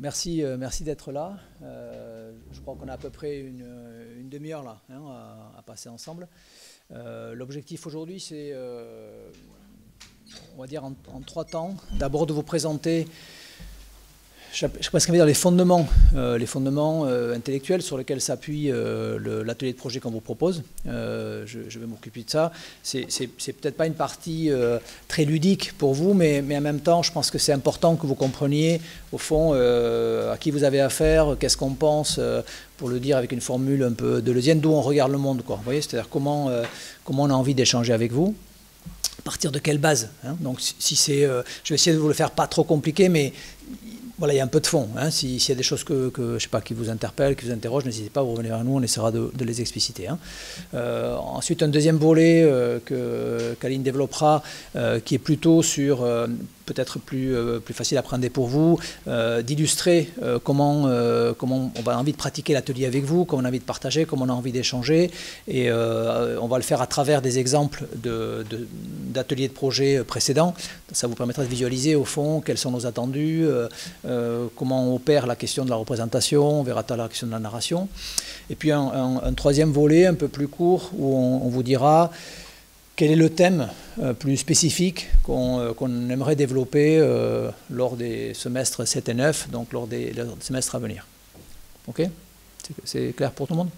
merci d'être là. Je crois qu'on a à peu près une demi-heure là à passer ensemble. L'objectif aujourd'hui, c'est, on va dire en 3 temps, d'abord de vous présenter, je sais pas ce qu'on va dire, les fondements intellectuels sur lesquels s'appuie l'atelier de projet qu'on vous propose. Je vais m'occuper de ça. C'est peut-être pas une partie très ludique pour vous, mais en même temps, je pense que c'est important que vous compreniez, au fond, à qui vous avez affaire, qu'est-ce qu'on pense, pour le dire avec une formule un peu deleuzienne, d'où on regarde le monde, quoi. Vous voyez, c'est-à-dire comment on a envie d'échanger avec vous. À partir de quelle base, hein. Donc, je vais essayer de vous le faire pas trop compliqué, mais voilà, il y a un peu de fond. Hein. S'il y a des choses je sais pas, qui vous interpellent, qui vous interrogent, n'hésitez pas à vous revenir vers nous, on essaiera de les expliciter. Hein. Ensuite, un deuxième volet qu'Aline développera, qui est plutôt sur, peut-être plus facile à appréhender pour vous, d'illustrer comment on a envie de pratiquer l'atelier avec vous, comment on a envie de partager, comment on a envie d'échanger. Et on va le faire à travers des exemples d'ateliers de projet précédents. Ça vous permettra de visualiser au fond quels sont nos attendus, comment on opère la question de la représentation, on verra tout à l'heure la question de la narration. Et puis un troisième volet un peu plus court où on vous dira quel est le thème plus spécifique qu'on aimerait développer lors des semestres 7 et 9, donc lors des semestres à venir. Ok? C'est clair pour tout le monde?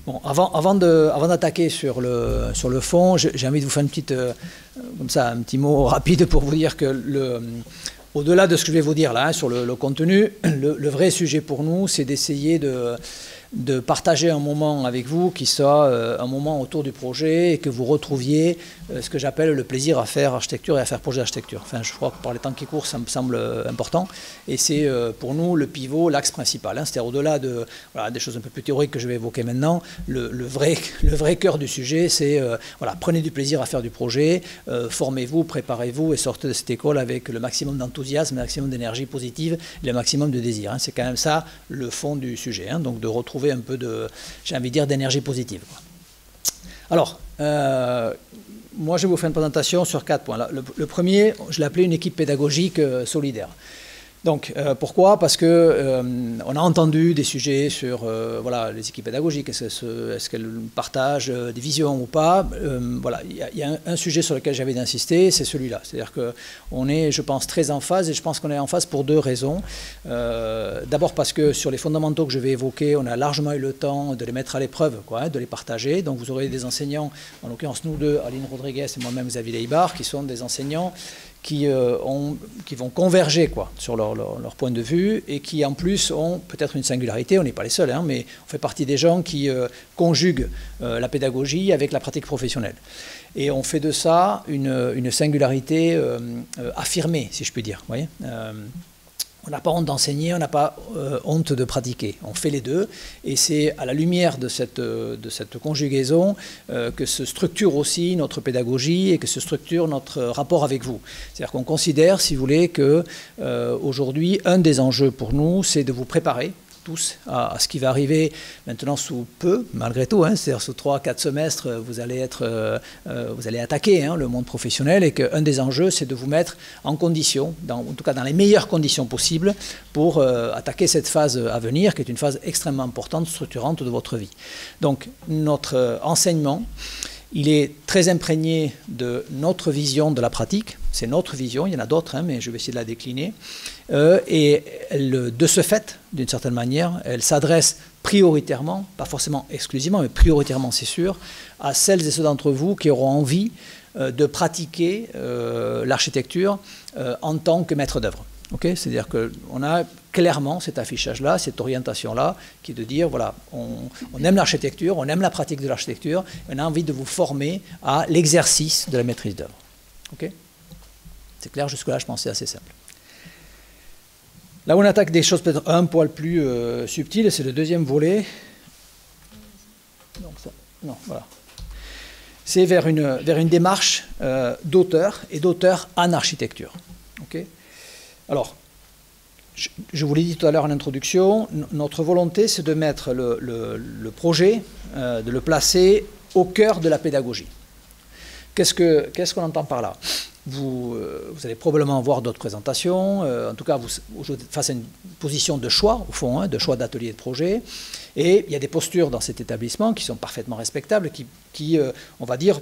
Bon, avant d'attaquer sur le fond, j'ai envie de vous faire une petite, comme ça, un petit mot rapide pour vous dire que au-delà de ce que je vais vous dire là, hein, sur le contenu, le vrai sujet pour nous, c'est d'essayer de partager un moment avec vous qui soit un moment autour du projet et que vous retrouviez ce que j'appelle le plaisir à faire architecture et à faire projet d'architecture. Enfin, je crois que par les temps qui courent, ça me semble important. Et c'est pour nous le pivot, l'axe principal. Hein. C'est-à-dire au-delà des choses un peu plus théoriques que je vais évoquer maintenant, le vrai cœur du sujet, c'est prenez du plaisir à faire du projet, formez-vous, préparez-vous et sortez de cette école avec le maximum d'enthousiasme, le maximum d'énergie positive et le maximum de désir. Hein. C'est quand même ça le fond du sujet. Hein. Donc de retrouver un peu j'ai envie de dire, d'énergie positive. Alors, moi je vais vous faire une présentation sur 4 points. Le premier, je l'ai appelé une équipe pédagogique solidaire. Donc, pourquoi? Parce que on a entendu des sujets sur les équipes pédagogiques, est-ce qu'elles partagent des visions ou pas. Il y a un sujet sur lequel j'avais d'insister, c'est celui-là. C'est-à-dire qu'on est, je pense, très en phase, et je pense qu'on est en phase pour 2 raisons. D'abord parce que sur les fondamentaux que je vais évoquer, on a largement eu le temps de les mettre à l'épreuve, de les partager. Donc vous aurez des enseignants, en l'occurrence nous deux, Aline Rodriguez et moi-même Xavier Leibar, qui sont des enseignants qui vont converger sur leur point de vue et qui en plus ont peut-être une singularité, on n'est pas les seuls, hein, mais on fait partie des gens qui conjuguent la pédagogie avec la pratique professionnelle. Et on fait de ça une singularité affirmée, si je puis dire. Vous voyez, on n'a pas honte d'enseigner, on n'a pas honte de pratiquer. On fait les deux, et c'est à la lumière de cette conjugaison que se structure aussi notre pédagogie et que se structure notre rapport avec vous. C'est-à-dire qu'on considère, si vous voulez, que aujourd'hui, un des enjeux pour nous, c'est de vous préparer tous à ce qui va arriver maintenant sous peu, malgré tout, hein, c'est-à-dire sous 3-4 semestres, vous allez attaquer le monde professionnel, et qu'un des enjeux, c'est de vous mettre en condition, en tout cas dans les meilleures conditions possibles, pour attaquer cette phase à venir, qui est une phase extrêmement importante, structurante de votre vie. Donc, notre enseignement, il est très imprégné de notre vision de la pratique. C'est notre vision, il y en a d'autres, hein, mais je vais essayer de la décliner. Et de ce fait, d'une certaine manière, elle s'adresse prioritairement, pas forcément exclusivement, mais prioritairement, c'est sûr, à celles et ceux d'entre vous qui auront envie de pratiquer l'architecture en tant que maître d'œuvre. Okay, c'est-à-dire qu'on a clairement cet affichage-là, cette orientation-là, qui est de dire, voilà, on aime l'architecture, on aime la pratique de l'architecture, on a envie de vous former à l'exercice de la maîtrise d'œuvre. Okay, c'est clair, jusque-là, je pense que c'est assez simple. Là où on attaque des choses peut-être un poil plus subtiles, c'est le deuxième volet. Voilà. C'est vers une démarche d'auteur et d'auteur en architecture. Okay. Alors, je vous l'ai dit tout à l'heure en introduction, notre volonté, c'est de mettre le projet, de le placer au cœur de la pédagogie. Qu'est-ce qu'on entend par là? vous allez probablement voir d'autres présentations. En tout cas, vous êtes face à une position de choix, au fond, hein, de choix d'atelier de projet. Et il y a des postures dans cet établissement qui sont parfaitement respectables, qui on va dire,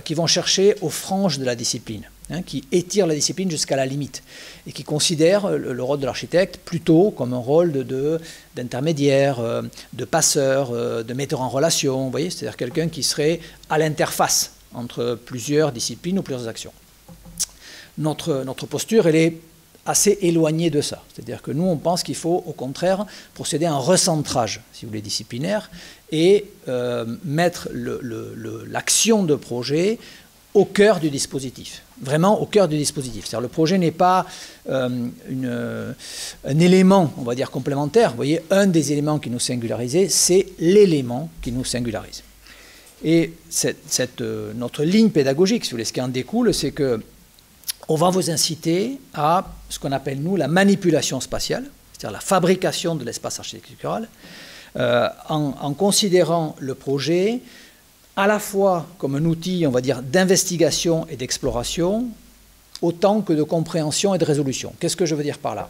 qui vont chercher aux franges de la discipline, hein, qui étirent la discipline jusqu'à la limite, et qui considèrent le rôle de l'architecte plutôt comme un rôle d'intermédiaire, de passeur, de metteur en relation, vous voyez, c'est-à-dire quelqu'un qui serait à l'interface entre plusieurs disciplines ou plusieurs actions. Notre posture, elle est assez éloignée de ça. C'est-à-dire que nous, on pense qu'il faut, au contraire, procéder à un recentrage, si vous voulez, disciplinaire, et mettre l'action de projet au cœur du dispositif. Vraiment au cœur du dispositif. C'est-à-dire le projet n'est pas un élément, on va dire, complémentaire. Vous voyez, un des éléments qui nous singularise, c'est l'élément qui nous singularise. Et notre ligne pédagogique, si vous voulez, ce qui en découle, c'est que on va vous inciter à ce qu'on appelle, nous, la manipulation spatiale, c'est-à-dire la fabrication de l'espace architectural, en considérant le projet à la fois comme un outil, on va dire, d'investigation et d'exploration, autant que de compréhension et de résolution. Qu'est-ce que je veux dire par là ?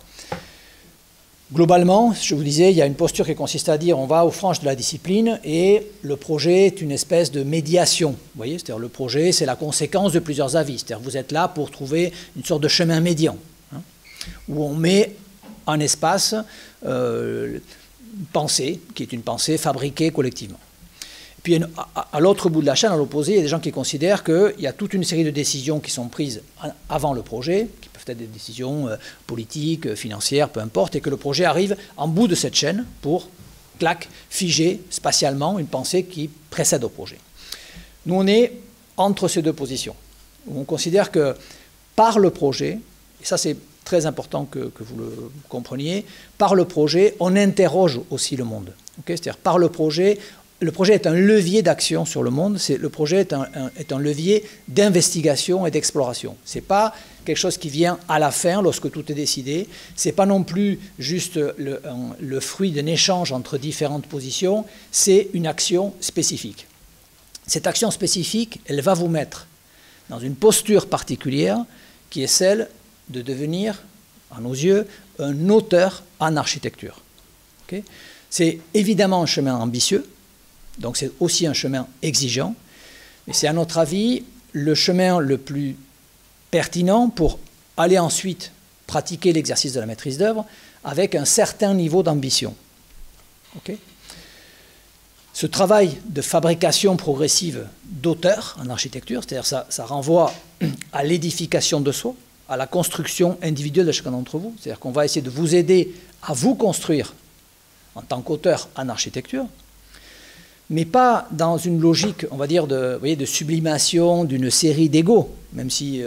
Globalement, je vous disais, il y a une posture qui consiste à dire on va aux franges de la discipline et le projet est une espèce de médiation. Vous voyez, c'est-à-dire le projet, c'est la conséquence de plusieurs avis. C'est-à-dire vous êtes là pour trouver une sorte de chemin médian, hein, où on met en espace une pensée, qui est une pensée fabriquée collectivement. Et puis à l'autre bout de la chaîne, à l'opposé, il y a des gens qui considèrent qu'il y a toute une série de décisions qui sont prises avant le projet, qui peuvent être des décisions politiques, financières, peu importe, et que le projet arrive en bout de cette chaîne pour, clac, figer spatialement une pensée qui précède au projet. Nous, on est entre ces deux positions. On considère que par le projet, et ça c'est très important que vous le compreniez, par le projet, on interroge aussi le monde. Okay, c'est-à-dire par le projet est un levier d'action sur le monde, le projet est un levier d'investigation et d'exploration. Ce n'est pas quelque chose qui vient à la fin, lorsque tout est décidé. Ce n'est pas non plus juste le fruit d'un échange entre différentes positions, c'est une action spécifique. Cette action spécifique, elle va vous mettre dans une posture particulière qui est celle de devenir, à nos yeux, un auteur en architecture. Okay ? C'est évidemment un chemin ambitieux, donc c'est aussi un chemin exigeant, mais c'est à notre avis le chemin le plus pertinent pour aller ensuite pratiquer l'exercice de la maîtrise d'œuvre avec un certain niveau d'ambition. Okay ? Ce travail de fabrication progressive d'auteur en architecture, c'est-à-dire ça renvoie à l'édification de soi, à la construction individuelle de chacun d'entre vous, c'est-à-dire qu'on va essayer de vous aider à vous construire en tant qu'auteur en architecture, mais pas dans une logique, on va dire, de sublimation d'une série d'égos, même si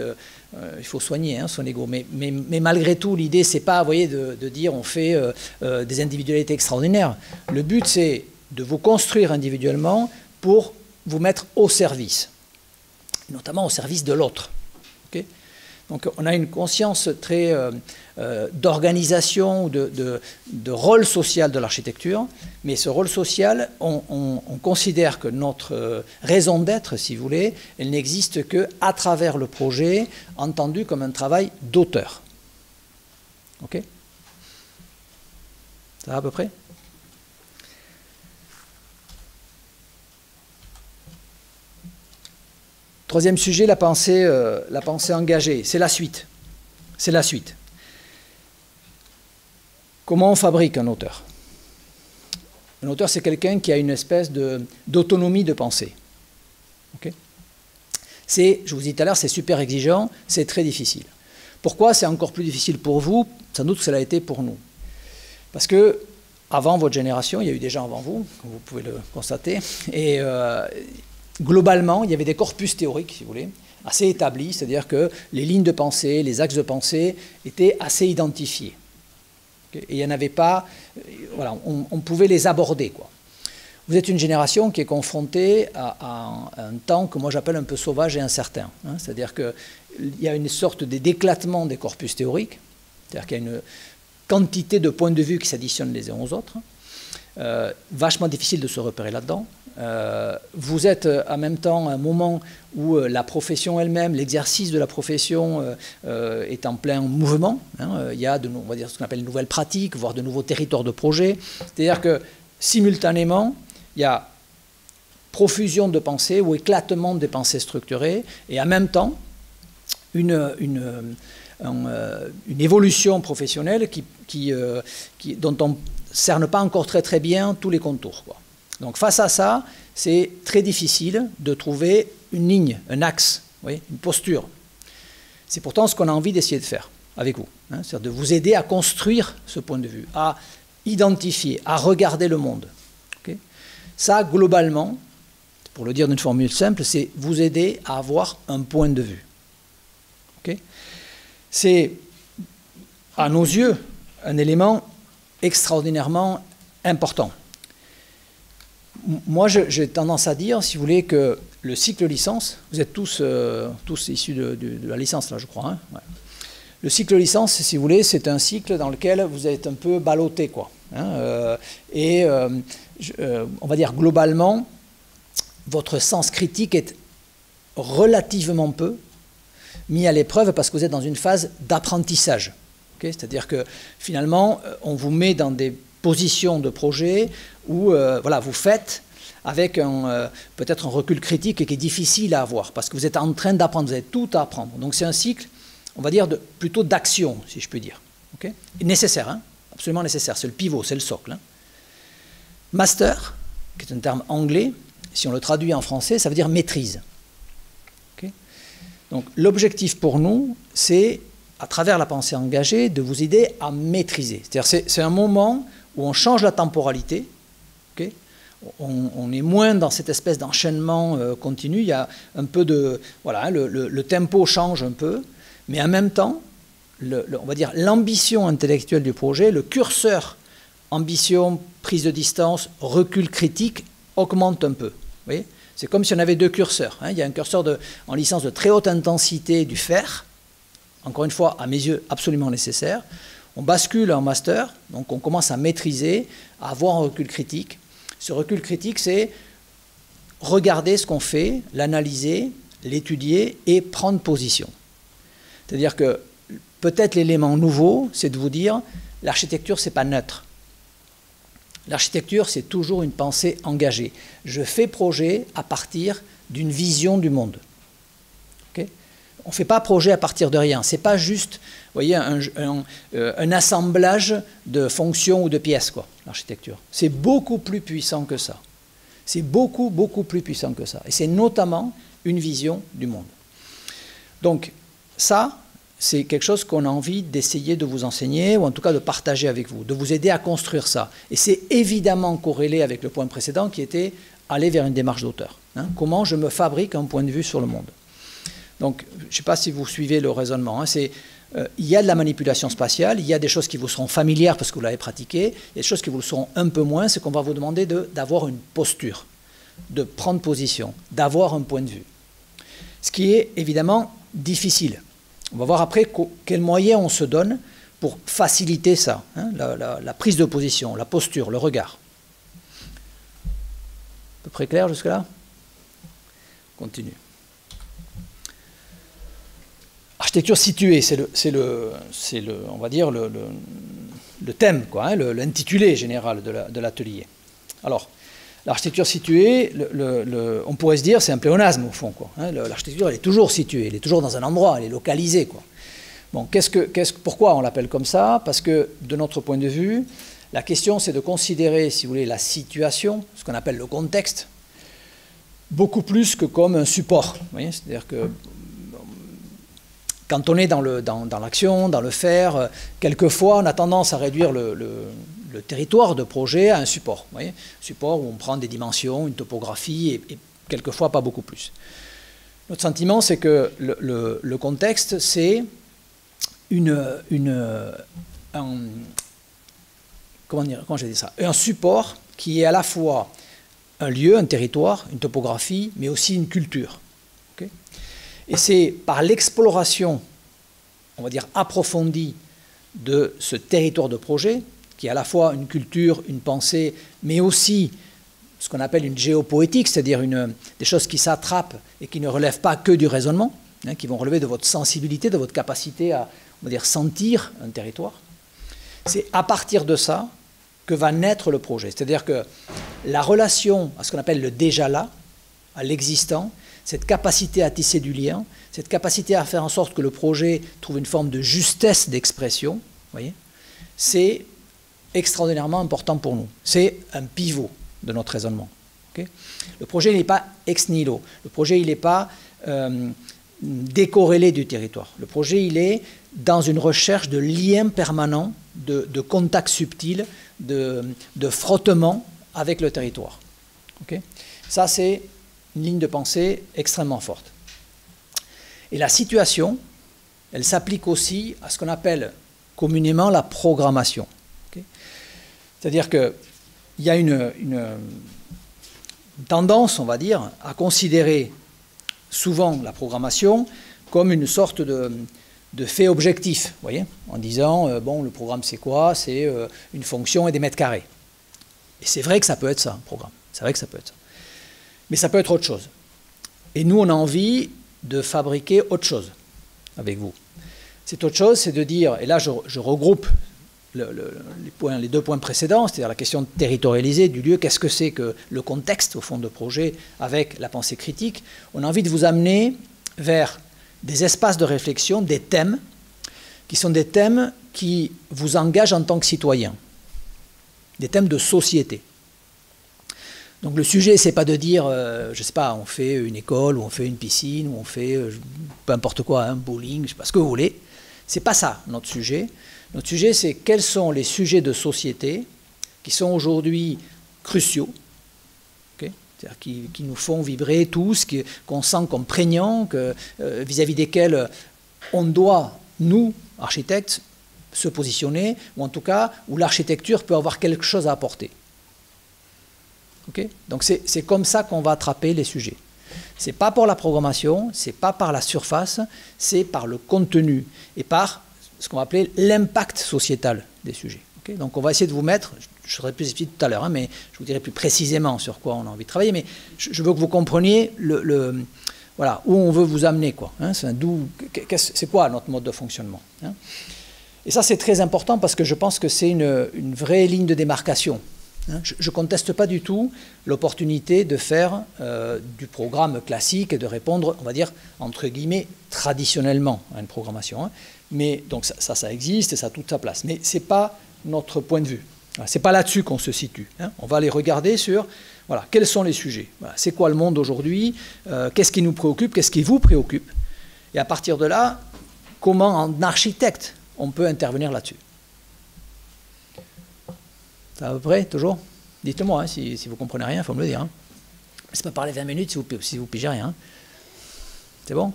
il faut soigner son ego. Mais malgré tout, l'idée, c'est pas, vous voyez, de dire on fait des individualités extraordinaires. Le but, c'est de vous construire individuellement pour vous mettre au service, notamment au service de l'autre. Okay ? Donc on a une conscience très d'organisation, de rôle social de l'architecture, mais ce rôle social, on considère que notre raison d'être, si vous voulez, elle n'existe qu'à travers le projet, entendu comme un travail d'auteur. Ok ? Ça va à peu près ? Troisième sujet, la pensée engagée. C'est la suite. C'est la suite. Comment on fabrique un auteur ? Un auteur, c'est quelqu'un qui a une espèce d'autonomie de pensée. Okay ? Je vous dis tout à l'heure, c'est super exigeant, c'est très difficile. Pourquoi c'est encore plus difficile pour vous ? Sans doute que cela a été pour nous. Parce que, avant votre génération, il y a eu des gens avant vous, comme vous pouvez le constater, et globalement, il y avait des corpus théoriques, si vous voulez, assez établis, c'est-à-dire que les lignes de pensée, les axes de pensée étaient assez identifiés. Et il n'y en avait pas, voilà, on pouvait les aborder, quoi. Vous êtes une génération qui est confrontée à un temps que moi j'appelle un peu sauvage et incertain. Hein, c'est-à-dire qu'il y a une sorte d'éclatement des corpus théoriques, c'est-à-dire qu'il y a une quantité de points de vue qui s'additionnent les uns aux autres. vachement difficile de se repérer là-dedans. Vous êtes en même temps à un moment où la profession elle-même, l'exercice de la profession est en plein mouvement. Hein. Il y a on va dire ce qu'on appelle de nouvelles pratiques, voire de nouveaux territoires de projet. C'est-à-dire que simultanément, il y a profusion de pensées ou éclatement des pensées structurées, et en même temps une évolution professionnelle dont on ne cerne pas encore très très bien tous les contours, quoi. Donc face à ça, c'est très difficile de trouver une ligne, un axe, oui, une posture. C'est pourtant ce qu'on a envie d'essayer de faire avec vous, hein, c'est-à-dire de vous aider à construire ce point de vue, à identifier, à regarder le monde. Okay. Ça, globalement, pour le dire d'une formule simple, c'est vous aider à avoir un point de vue. Okay. C'est, à nos yeux, un élément extraordinairement important. Moi, j'ai tendance à dire, si vous voulez, que le cycle licence, vous êtes tous issus de la licence, là, je crois. Hein, ouais. Le cycle licence, si vous voulez, c'est un cycle dans lequel vous êtes un peu ballotté, quoi. Hein, on va dire, globalement, votre sens critique est relativement peu mis à l'épreuve parce que vous êtes dans une phase d'apprentissage. Okay, c'est-à-dire que, finalement, on vous met dans des position de projet où voilà, vous faites avec peut-être un recul critique qui est difficile à avoir parce que vous êtes en train d'apprendre, vous avez tout à apprendre. Donc c'est un cycle, on va dire, plutôt d'action, si je puis dire. Okay, et nécessaire, hein, absolument nécessaire, c'est le pivot, c'est le socle. Hein. Master, qui est un terme anglais, si on le traduit en français, ça veut dire maîtrise. Okay, donc l'objectif pour nous, c'est, à travers la pensée engagée, de vous aider à maîtriser. C'est-à-dire c'est un moment où on change la temporalité, okay, on est moins dans cette espèce d'enchaînement continu, il y a un peu de... Voilà, le tempo change un peu, mais en même temps, on va dire l'ambition intellectuelle du projet, le curseur ambition, prise de distance, recul critique, augmente un peu. Vous voyez, c'est comme si on avait deux curseurs. Hein. Il y a un curseur en licence de très haute intensité du fer, encore une fois, à mes yeux, absolument nécessaire. On bascule en master, donc on commence à maîtriser, à avoir un recul critique. Ce recul critique, c'est regarder ce qu'on fait, l'analyser, l'étudier et prendre position. C'est-à-dire que peut-être l'élément nouveau, c'est de vous dire, l'architecture, ce n'est pas neutre. L'architecture, c'est toujours une pensée engagée. Je fais projet à partir d'une vision du monde. Okay ? On ne fait pas projet à partir de rien. Ce n'est pas juste, vous voyez, un assemblage de fonctions ou de pièces, quoi, l'architecture. C'est beaucoup plus puissant que ça. C'est beaucoup, beaucoup plus puissant que ça. Et c'est notamment une vision du monde. Donc, ça, c'est quelque chose qu'on a envie d'essayer de vous enseigner, ou en tout cas de partager avec vous, de vous aider à construire ça. Et c'est évidemment corrélé avec le point précédent qui était aller vers une démarche d'auteur. Hein, comment je me fabrique un point de vue sur le monde. Donc, je ne sais pas si vous suivez le raisonnement. Hein, il y a de la manipulation spatiale, il y a des choses qui vous seront familières parce que vous l'avez pratiqué, il y a des choses qui vous le seront un peu moins, c'est qu'on va vous demander d'avoir une posture, de prendre position, d'avoir un point de vue. Ce qui est évidemment difficile. On va voir après quels moyens on se donne pour faciliter ça, hein, la prise de position, la posture, le regard. À peu près clair jusque-là ? Continue. Architecture située, on va dire le thème, quoi, hein, l'intitulé général de l'atelier. Alors, l'architecture située, on pourrait se dire, c'est un pléonasme au fond, quoi. Hein, l'architecture, elle est toujours située, elle est toujours dans un endroit, elle est localisée, quoi. Bon, pourquoi on l'appelle comme ça? Parce que, de notre point de vue, la question, c'est de considérer, si vous voulez, la situation, ce qu'on appelle le contexte, beaucoup plus que comme un support. Vous voyez, c'est-à-dire que quand on est dans l'action, dans le faire, quelquefois on a tendance à réduire le territoire de projet à un support. Vous voyez, un support où on prend des dimensions, une topographie et quelquefois pas beaucoup plus. Notre sentiment, c'est que le contexte, c'est un support qui est à la fois un lieu, un territoire, une topographie, mais aussi une culture. Okay, et c'est par l'exploration, on va dire approfondie, de ce territoire de projet qui est à la fois une culture, une pensée, mais aussi ce qu'on appelle une géopoétique, c'est-à-dire des choses qui s'attrapent et qui ne relèvent pas que du raisonnement, hein, qui vont relever de votre sensibilité, de votre capacité à, on va dire, sentir un territoire. C'est à partir de ça que va naître le projet. C'est-à-dire que la relation à ce qu'on appelle le déjà là, à l'existant, cette capacité à tisser du lien, cette capacité à faire en sorte que le projet trouve une forme de justesse d'expression, voyez, c'est extraordinairement important pour nous. C'est un pivot de notre raisonnement. Okay, le projet n'est pas ex nihilo. Le projet il n'est pas décorrélé du territoire. Le projet il est dans une recherche de lien permanent, de contact subtil, de frottement avec le territoire. Okay, ça c'est une ligne de pensée extrêmement forte. Et la situation, elle s'applique aussi à ce qu'on appelle communément la programmation. Okay, c'est-à-dire qu'il y a une tendance, on va dire, à considérer souvent la programmation comme une sorte de fait objectif, voyez, en disant, bon, le programme c'est quoi? C'est une fonction et des mètres carrés. Et c'est vrai que ça peut être ça, un programme. C'est vrai que ça peut être ça. Mais ça peut être autre chose. Et nous, on a envie de fabriquer autre chose avec vous. Cette autre chose, c'est de dire, et là je regroupe les deux points précédents, c'est-à-dire la question territorialisée du lieu, qu'est-ce que c'est que le contexte, au fond, de projet avec la pensée critique. On a envie de vous amener vers des espaces de réflexion, des thèmes, qui sont des thèmes qui vous engagent en tant que citoyen, des thèmes de société. Donc le sujet, c'est pas de dire, je sais pas, on fait une école, ou on fait une piscine, ou on fait peu importe quoi, un bowling, je sais pas ce que vous voulez. C'est pas ça notre sujet. Notre sujet, c'est quels sont les sujets de société qui sont aujourd'hui cruciaux, okay, c'est-à-dire qui nous font vibrer tous, qu'on sent comme prégnants, vis-à-vis desquels on doit, nous, architectes, se positionner, ou en tout cas, où l'architecture peut avoir quelque chose à apporter. Okay, donc c'est comme ça qu'on va attraper les sujets. Ce n'est pas par la programmation, ce n'est pas par la surface, c'est par le contenu et par ce qu'on va appeler l'impact sociétal des sujets. Okay, donc on va essayer de vous mettre, je serai plus explicite tout à l'heure, hein, mais je vous dirai plus précisément sur quoi on a envie de travailler, mais je veux que vous compreniez voilà, où on veut vous amener, quoi, hein, c'est quoi notre mode de fonctionnement, hein. Et ça c'est très important parce que je pense que c'est une vraie ligne de démarcation. Je ne conteste pas du tout l'opportunité de faire du programme classique et de répondre, on va dire, entre guillemets, traditionnellement à une programmation. Hein. Mais donc ça existe et ça a toute sa place. Mais ce n'est pas notre point de vue. Ce n'est pas là-dessus qu'on se situe. Hein. On va aller regarder sur, voilà, quels sont les sujets. Voilà, c'est quoi le monde aujourd'hui? Qu'est-ce qui nous préoccupe? Qu'est-ce qui vous préoccupe? Et à partir de là, comment, en architecte, on peut intervenir là-dessus? C'est à peu près, toujours? Dites-moi, hein, si vous ne comprenez rien, il faut me le dire. Hein. C'est pas parler 20 minutes si vous pigez rien. Hein. C'est bon?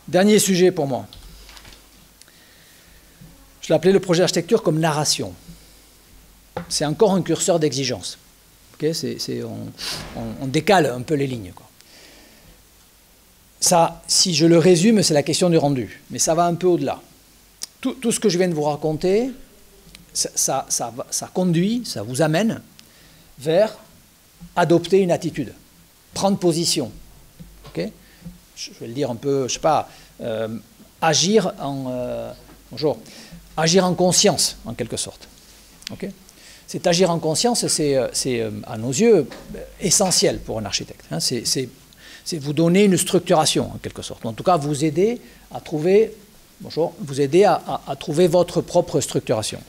Dernier sujet pour moi. Je l'ai appelé le projet d'architecture comme narration. C'est encore un curseur d'exigence. Okay, on décale un peu les lignes, quoi. Ça, si je le résume, c'est la question du rendu. Mais ça va un peu au-delà. Tout ce que je viens de vous raconter, ça conduit, ça vous amène vers adopter une attitude, prendre position. Okay, je vais le dire un peu, je sais pas, agir en conscience, en quelque sorte. Okay, c'est agir en conscience, c'est à nos yeux essentiel pour un architecte. Hein, c'est vous donner une structuration, en quelque sorte. En tout cas, vous aider à trouver, à trouver votre propre structuration.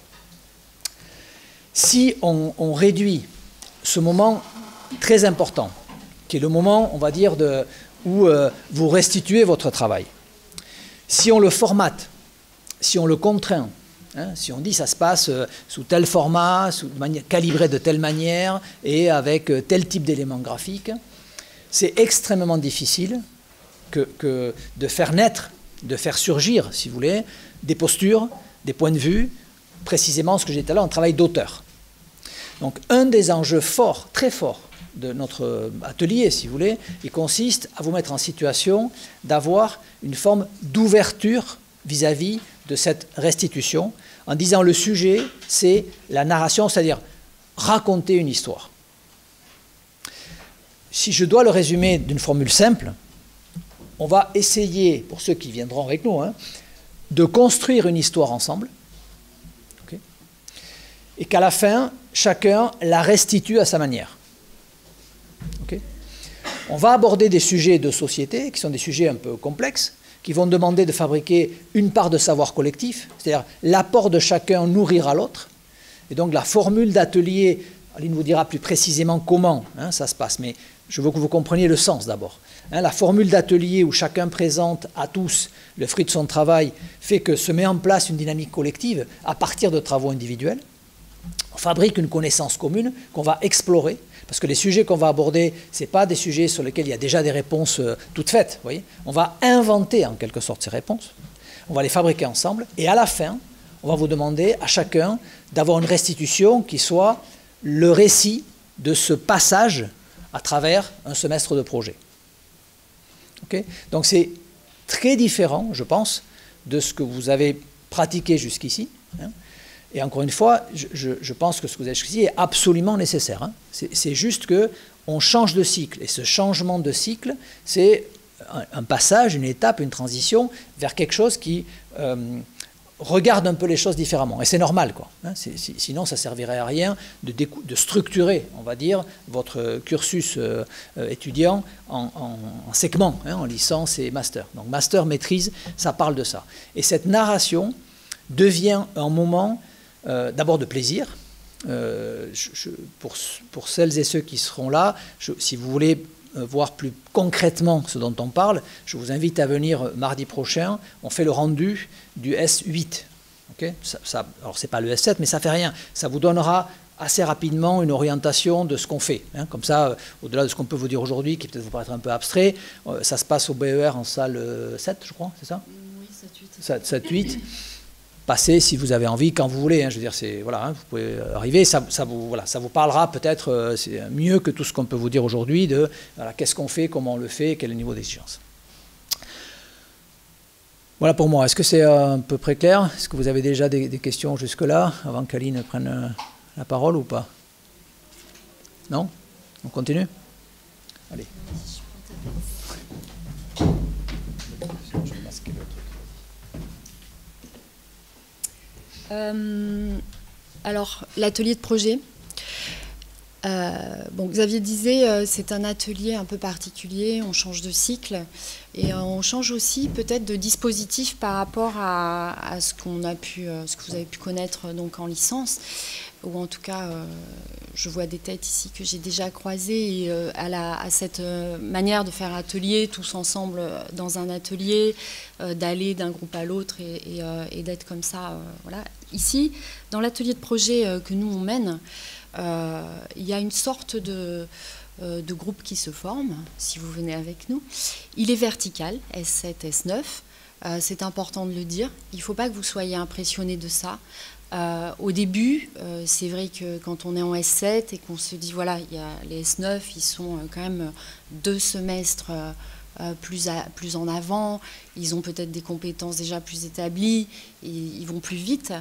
Si on réduit ce moment très important, qui est le moment, on va dire, où vous restituez votre travail, si on le formate, si on le contraint, hein, si on dit ça se passe sous tel format, calibré de telle manière et avec tel type d'éléments graphiques, c'est extrêmement difficile que de faire naître, de faire surgir, si vous voulez, des postures, des points de vue, précisément ce que j'ai dit tout à l'heure, un travail d'auteur. Donc un des enjeux forts, très forts, de notre atelier, si vous voulez, il consiste à vous mettre en situation d'avoir une forme d'ouverture vis-à-vis de cette restitution, en disant le sujet, c'est la narration, c'est-à-dire raconter une histoire. Si je dois le résumer d'une formule simple, on va essayer, pour ceux qui viendront avec nous, de construire une histoire ensemble, okay, et qu'à la fin, chacun la restitue à sa manière. Okay. On va aborder des sujets de société, qui sont des sujets un peu complexes, qui vont demander de fabriquer une part de savoir collectif, c'est-à-dire l'apport de chacun nourrira l'autre. Et donc la formule d'atelier, Aline vous dira plus précisément comment ça se passe, mais je veux que vous compreniez le sens d'abord. La formule d'atelier où chacun présente à tous le fruit de son travail fait que se met en place une dynamique collective à partir de travaux individuels. On fabrique une connaissance commune qu'on va explorer, parce que les sujets qu'on va aborder, ce n'est pas des sujets sur lesquels il y a déjà des réponses toutes faites. Vous voyez, on va inventer en quelque sorte ces réponses, on va les fabriquer ensemble, et à la fin, on va vous demander à chacun d'avoir une restitution qui soit le récit de ce passage à travers un semestre de projet. Okay. Donc c'est très différent, je pense, de ce que vous avez pratiqué jusqu'ici. Et encore une fois, je pense que ce que vous avez jusqu'ici est absolument nécessaire. C'est juste qu'on change de cycle. Et ce changement de cycle, c'est un passage, une étape, une transition vers quelque chose qui regarde un peu les choses différemment. Et c'est normal, quoi. Sinon, ça ne servirait à rien de structurer, on va dire, votre cursus étudiant en segments, en licence et master. Donc master, maîtrise, ça parle de ça. Et cette narration devient un moment d'abord de plaisir. Pour celles et ceux qui seront là, si vous voulez voir plus concrètement ce dont on parle, je vous invite à venir mardi prochain. On fait le rendu du S8. Okay, alors, ce n'est pas le S7, mais ça ne fait rien. Ça vous donnera assez rapidement une orientation de ce qu'on fait. Comme ça, au-delà de ce qu'on peut vous dire aujourd'hui, qui peut-être vous paraître un peu abstrait, ça se passe au BER en salle 7, je crois, c'est ça? Oui, 7-8. Passez si vous avez envie, quand vous voulez. Je veux dire, voilà, vous pouvez arriver. Ça vous parlera peut-être mieux que tout ce qu'on peut vous dire aujourd'hui de voilà, qu'est-ce qu'on fait, comment on le fait, quel est le niveau d'exigence. Voilà pour moi. Est-ce que c'est à peu près clair? Est-ce que vous avez déjà des questions jusque-là, avant qu'Aline prenne la parole ou pas? Non? On continue? Allez. Alors, l'atelier de projet. Bon, Xavier disait, c'est un atelier un peu particulier, on change de cycle et on change aussi peut-être de dispositif par rapport à ce ce que vous avez pu connaître donc en licence, ou en tout cas, je vois des têtes ici que j'ai déjà croisées, et à cette manière de faire atelier tous ensemble dans un atelier, d'aller d'un groupe à l'autre et d'être comme ça. Voilà. Ici, dans l'atelier de projet que nous on mène, il y a une sorte de groupe qui se forme, si vous venez avec nous. Il est vertical, S7, S9. C'est important de le dire. Il ne faut pas que vous soyez impressionnés de ça. Au début, c'est vrai que quand on est en S7 et qu'on se dit, voilà, il y a les S9, ils sont quand même 2 semestres plus en avant, ils ont peut-être des compétences déjà plus établies, et ils vont plus vite.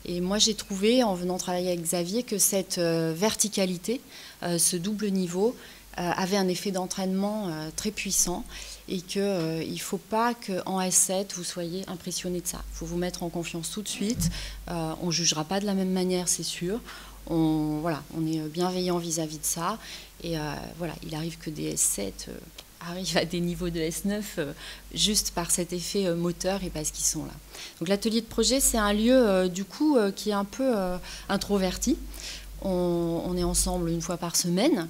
Et moi, j'ai trouvé, en venant travailler avec Xavier, que cette verticalité, ce double niveau, avait un effet d'entraînement très puissant, et qu'il ne faut pas qu'en S7, vous soyez impressionné de ça. Il faut vous mettre en confiance tout de suite. On ne jugera pas de la même manière, c'est sûr. On est bienveillant vis-à-vis de ça. Et voilà, il arrive que des S7 arrivent à des niveaux de S9 juste par cet effet moteur et parce qu'ils sont là. Donc l'atelier de projet, c'est un lieu du coup qui est un peu introverti. On est ensemble une fois par semaine.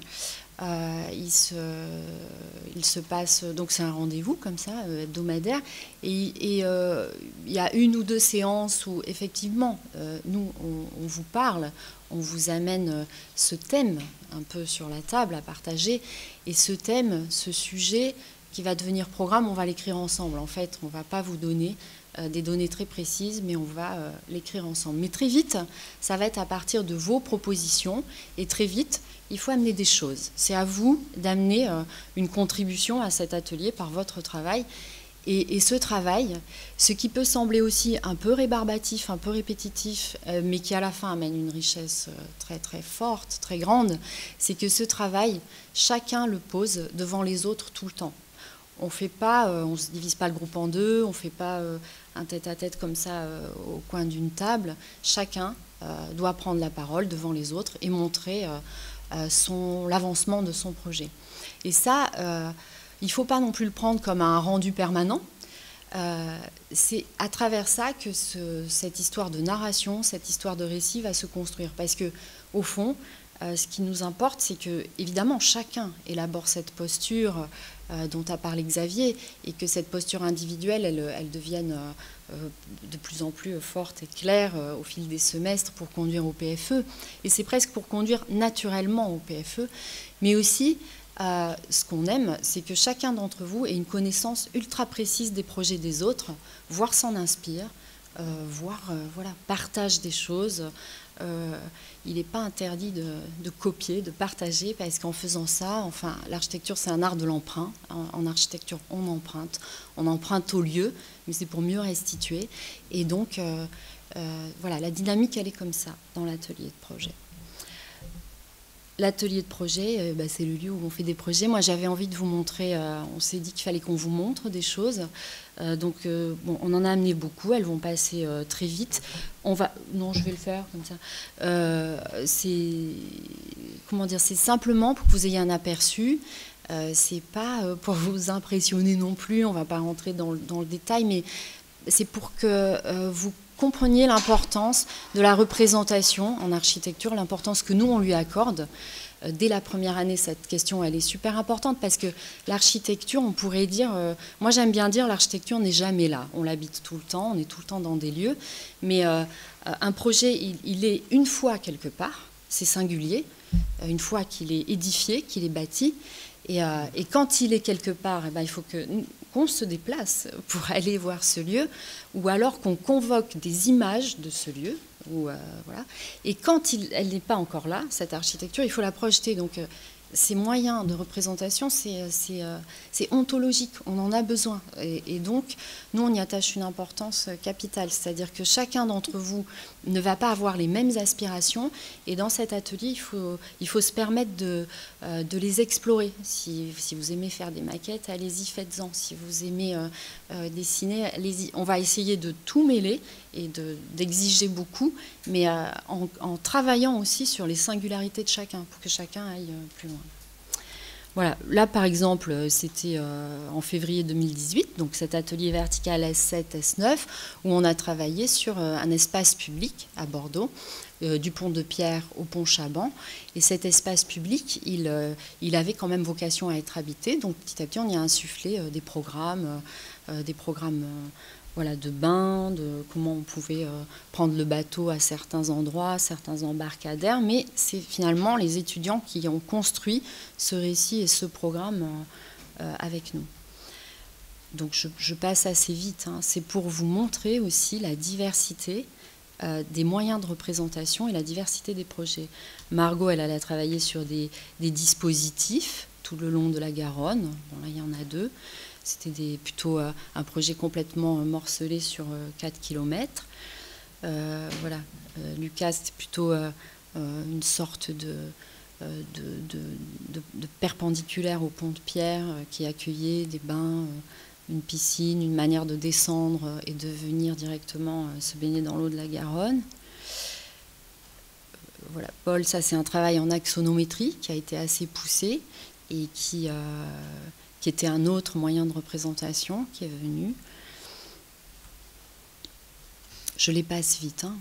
Il se passe, donc c'est un rendez-vous comme ça, hebdomadaire, et il y a 1 ou 2 séances où effectivement, nous, on vous parle, on vous amène ce thème un peu sur la table à partager, et ce thème, ce sujet qui va devenir programme, on va l'écrire ensemble. En fait, on ne va pas vous donner des données très précises, mais on va l'écrire ensemble. Mais très vite, ça va être à partir de vos propositions, et très vite, il faut amener des choses. C'est à vous d'amener une contribution à cet atelier par votre travail. Et ce travail, ce qui peut sembler aussi un peu rébarbatif, un peu répétitif, mais qui à la fin amène une richesse très très forte, très grande, c'est que ce travail, chacun le pose devant les autres tout le temps. On fait pas, on se divise pas le groupe en deux, on fait pas un tête-à-tête comme ça au coin d'une table. Chacun doit prendre la parole devant les autres et montrer l'avancement de son projet. Et ça, il ne faut pas non plus le prendre comme un rendu permanent. C'est à travers ça que cette histoire de narration, cette histoire de récit va se construire. Parce que, au fond, ce qui nous importe, c'est que, évidemment, chacun élabore cette posture dont a parlé Xavier, et que cette posture individuelle, elle devienne de plus en plus forte et claire au fil des semestres pour conduire au PFE. Et c'est presque pour conduire naturellement au PFE, mais aussi ce qu'on aime, c'est que chacun d'entre vous ait une connaissance ultra précise des projets des autres, voire s'en inspire, voire voilà, partage des choses. Il n'est pas interdit de copier, de partager, parce qu'en faisant ça, enfin, l'architecture, c'est un art de l'emprunt. En architecture, on emprunte au lieu, mais c'est pour mieux restituer. Et donc, voilà, la dynamique, elle est comme ça dans l'atelier de projet. L'atelier de projet, c'est le lieu où on fait des projets. Moi, j'avais envie de vous montrer, on s'est dit qu'il fallait qu'on vous montre des choses. Bon, on en a amené beaucoup, elles vont passer très vite. Non, je vais le faire comme ça. C'est simplement pour que vous ayez un aperçu. C'est pas pour vous impressionner non plus, on ne va pas rentrer dans le détail, mais c'est pour que vous compreniez l'importance de la représentation en architecture, l'importance que nous, on lui accorde. Dès la première année, cette question, elle est super importante parce que l'architecture, on pourrait dire, moi j'aime bien dire, l'architecture n'est jamais là. On l'habite tout le temps, on est tout le temps dans des lieux, mais un projet, il est une fois quelque part, c'est singulier, une fois qu'il est édifié, qu'il est bâti, et quand il est quelque part, il faut qu'on se déplace pour aller voir ce lieu, ou alors qu'on convoque des images de ce lieu. Voilà. Et quand elle n'est pas encore là, cette architecture, il faut la projeter. Donc, ces moyens de représentation, c'est ontologique, on en a besoin. Et donc, nous, on y attache une importance capitale. C'est-à-dire que chacun d'entre vous ne va pas avoir les mêmes aspirations. Et dans cet atelier, il faut se permettre de les explorer. Si vous aimez faire des maquettes, allez-y, faites-en. Si vous aimez dessiner, allez-y. On va essayer de tout mêler et d'exiger beaucoup, mais en travaillant aussi sur les singularités de chacun, pour que chacun aille plus loin. Voilà, là par exemple, c'était en février 2018, donc cet atelier vertical S7, S9, où on a travaillé sur un espace public à Bordeaux, du pont de Pierre au pont Chaban. Et cet espace public, il avait quand même vocation à être habité, donc petit à petit on y a insufflé des programmes voilà, de bains, de comment on pouvait prendre le bateau à certains endroits, certains embarcadères, mais c'est finalement les étudiants qui ont construit ce récit et ce programme avec nous. Donc je passe assez vite, hein. C'est pour vous montrer aussi la diversité des moyens de représentation et la diversité des projets. Margot, elle a travaillé sur des dispositifs tout le long de la Garonne. Bon, là, il y en a 2. C'était plutôt un projet complètement morcelé sur 4 km. Voilà. Lucas, c'était plutôt une sorte de perpendiculaire au pont de Pierre qui accueillait des bains, une piscine, une manière de descendre et de venir directement se baigner dans l'eau de la Garonne. Voilà. Paul, ça c'est un travail en axonométrie qui a été assez poussé et qui était un autre moyen de représentation qui est venu. Je les passe vite, hein.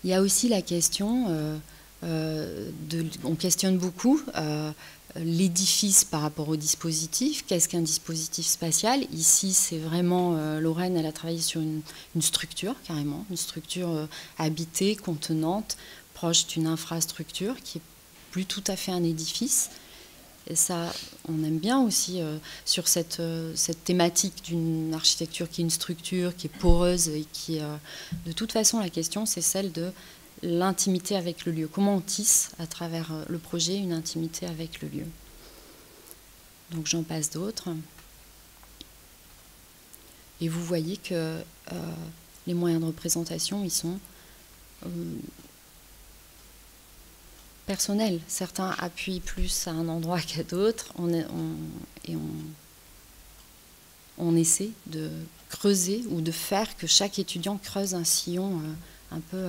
Il y a aussi la question, on questionne beaucoup l'édifice par rapport au dispositif. Qu'est-ce qu'un dispositif spatial? Ici, c'est vraiment, Lorraine, elle a travaillé sur une structure, carrément, une structure habitée, contenante, proche d'une infrastructure, qui est plus tout à fait un édifice. Et ça, on aime bien aussi sur cette thématique d'une architecture qui est une structure, qui est poreuse et qui, de toute façon, la question, c'est celle de l'intimité avec le lieu. Comment on tisse, à travers le projet, une intimité avec le lieu. Donc j'en passe d'autres. Et vous voyez que les moyens de représentation, ils sont personnels. Certains appuient plus à un endroit qu'à d'autres. On essaie de creuser ou de faire que chaque étudiant creuse un sillon un peu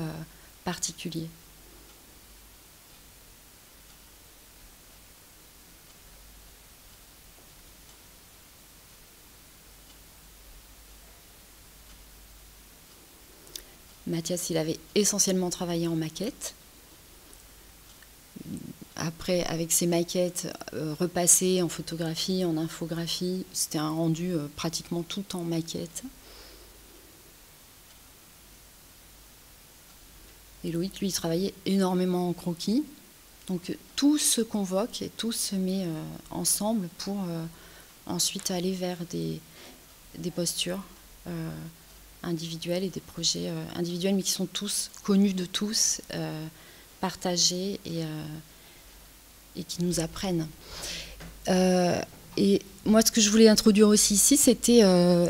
particulier. Mathias, il avait essentiellement travaillé en maquette. Après, avec ses maquettes repassées en photographie, en infographie, c'était un rendu pratiquement tout en maquette. Et Loïc, lui, il travaillait énormément en croquis. Donc tout se convoque et tout se met ensemble pour ensuite aller vers des postures individuelles et des projets individuels, mais qui sont tous connus de tous, partagés et qui nous apprennent. Et moi, ce que je voulais introduire aussi ici, c'était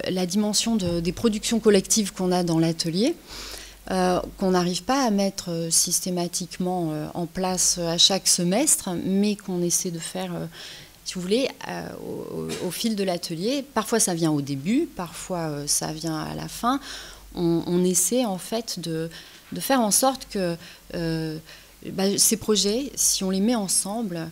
la dimension des productions collectives qu'on a dans l'atelier, qu'on n'arrive pas à mettre systématiquement en place à chaque semestre, mais qu'on essaie de faire, si vous voulez, au fil de l'atelier. Parfois, ça vient au début, parfois, ça vient à la fin. On essaie, en fait, de faire en sorte que ces projets, si on les met ensemble,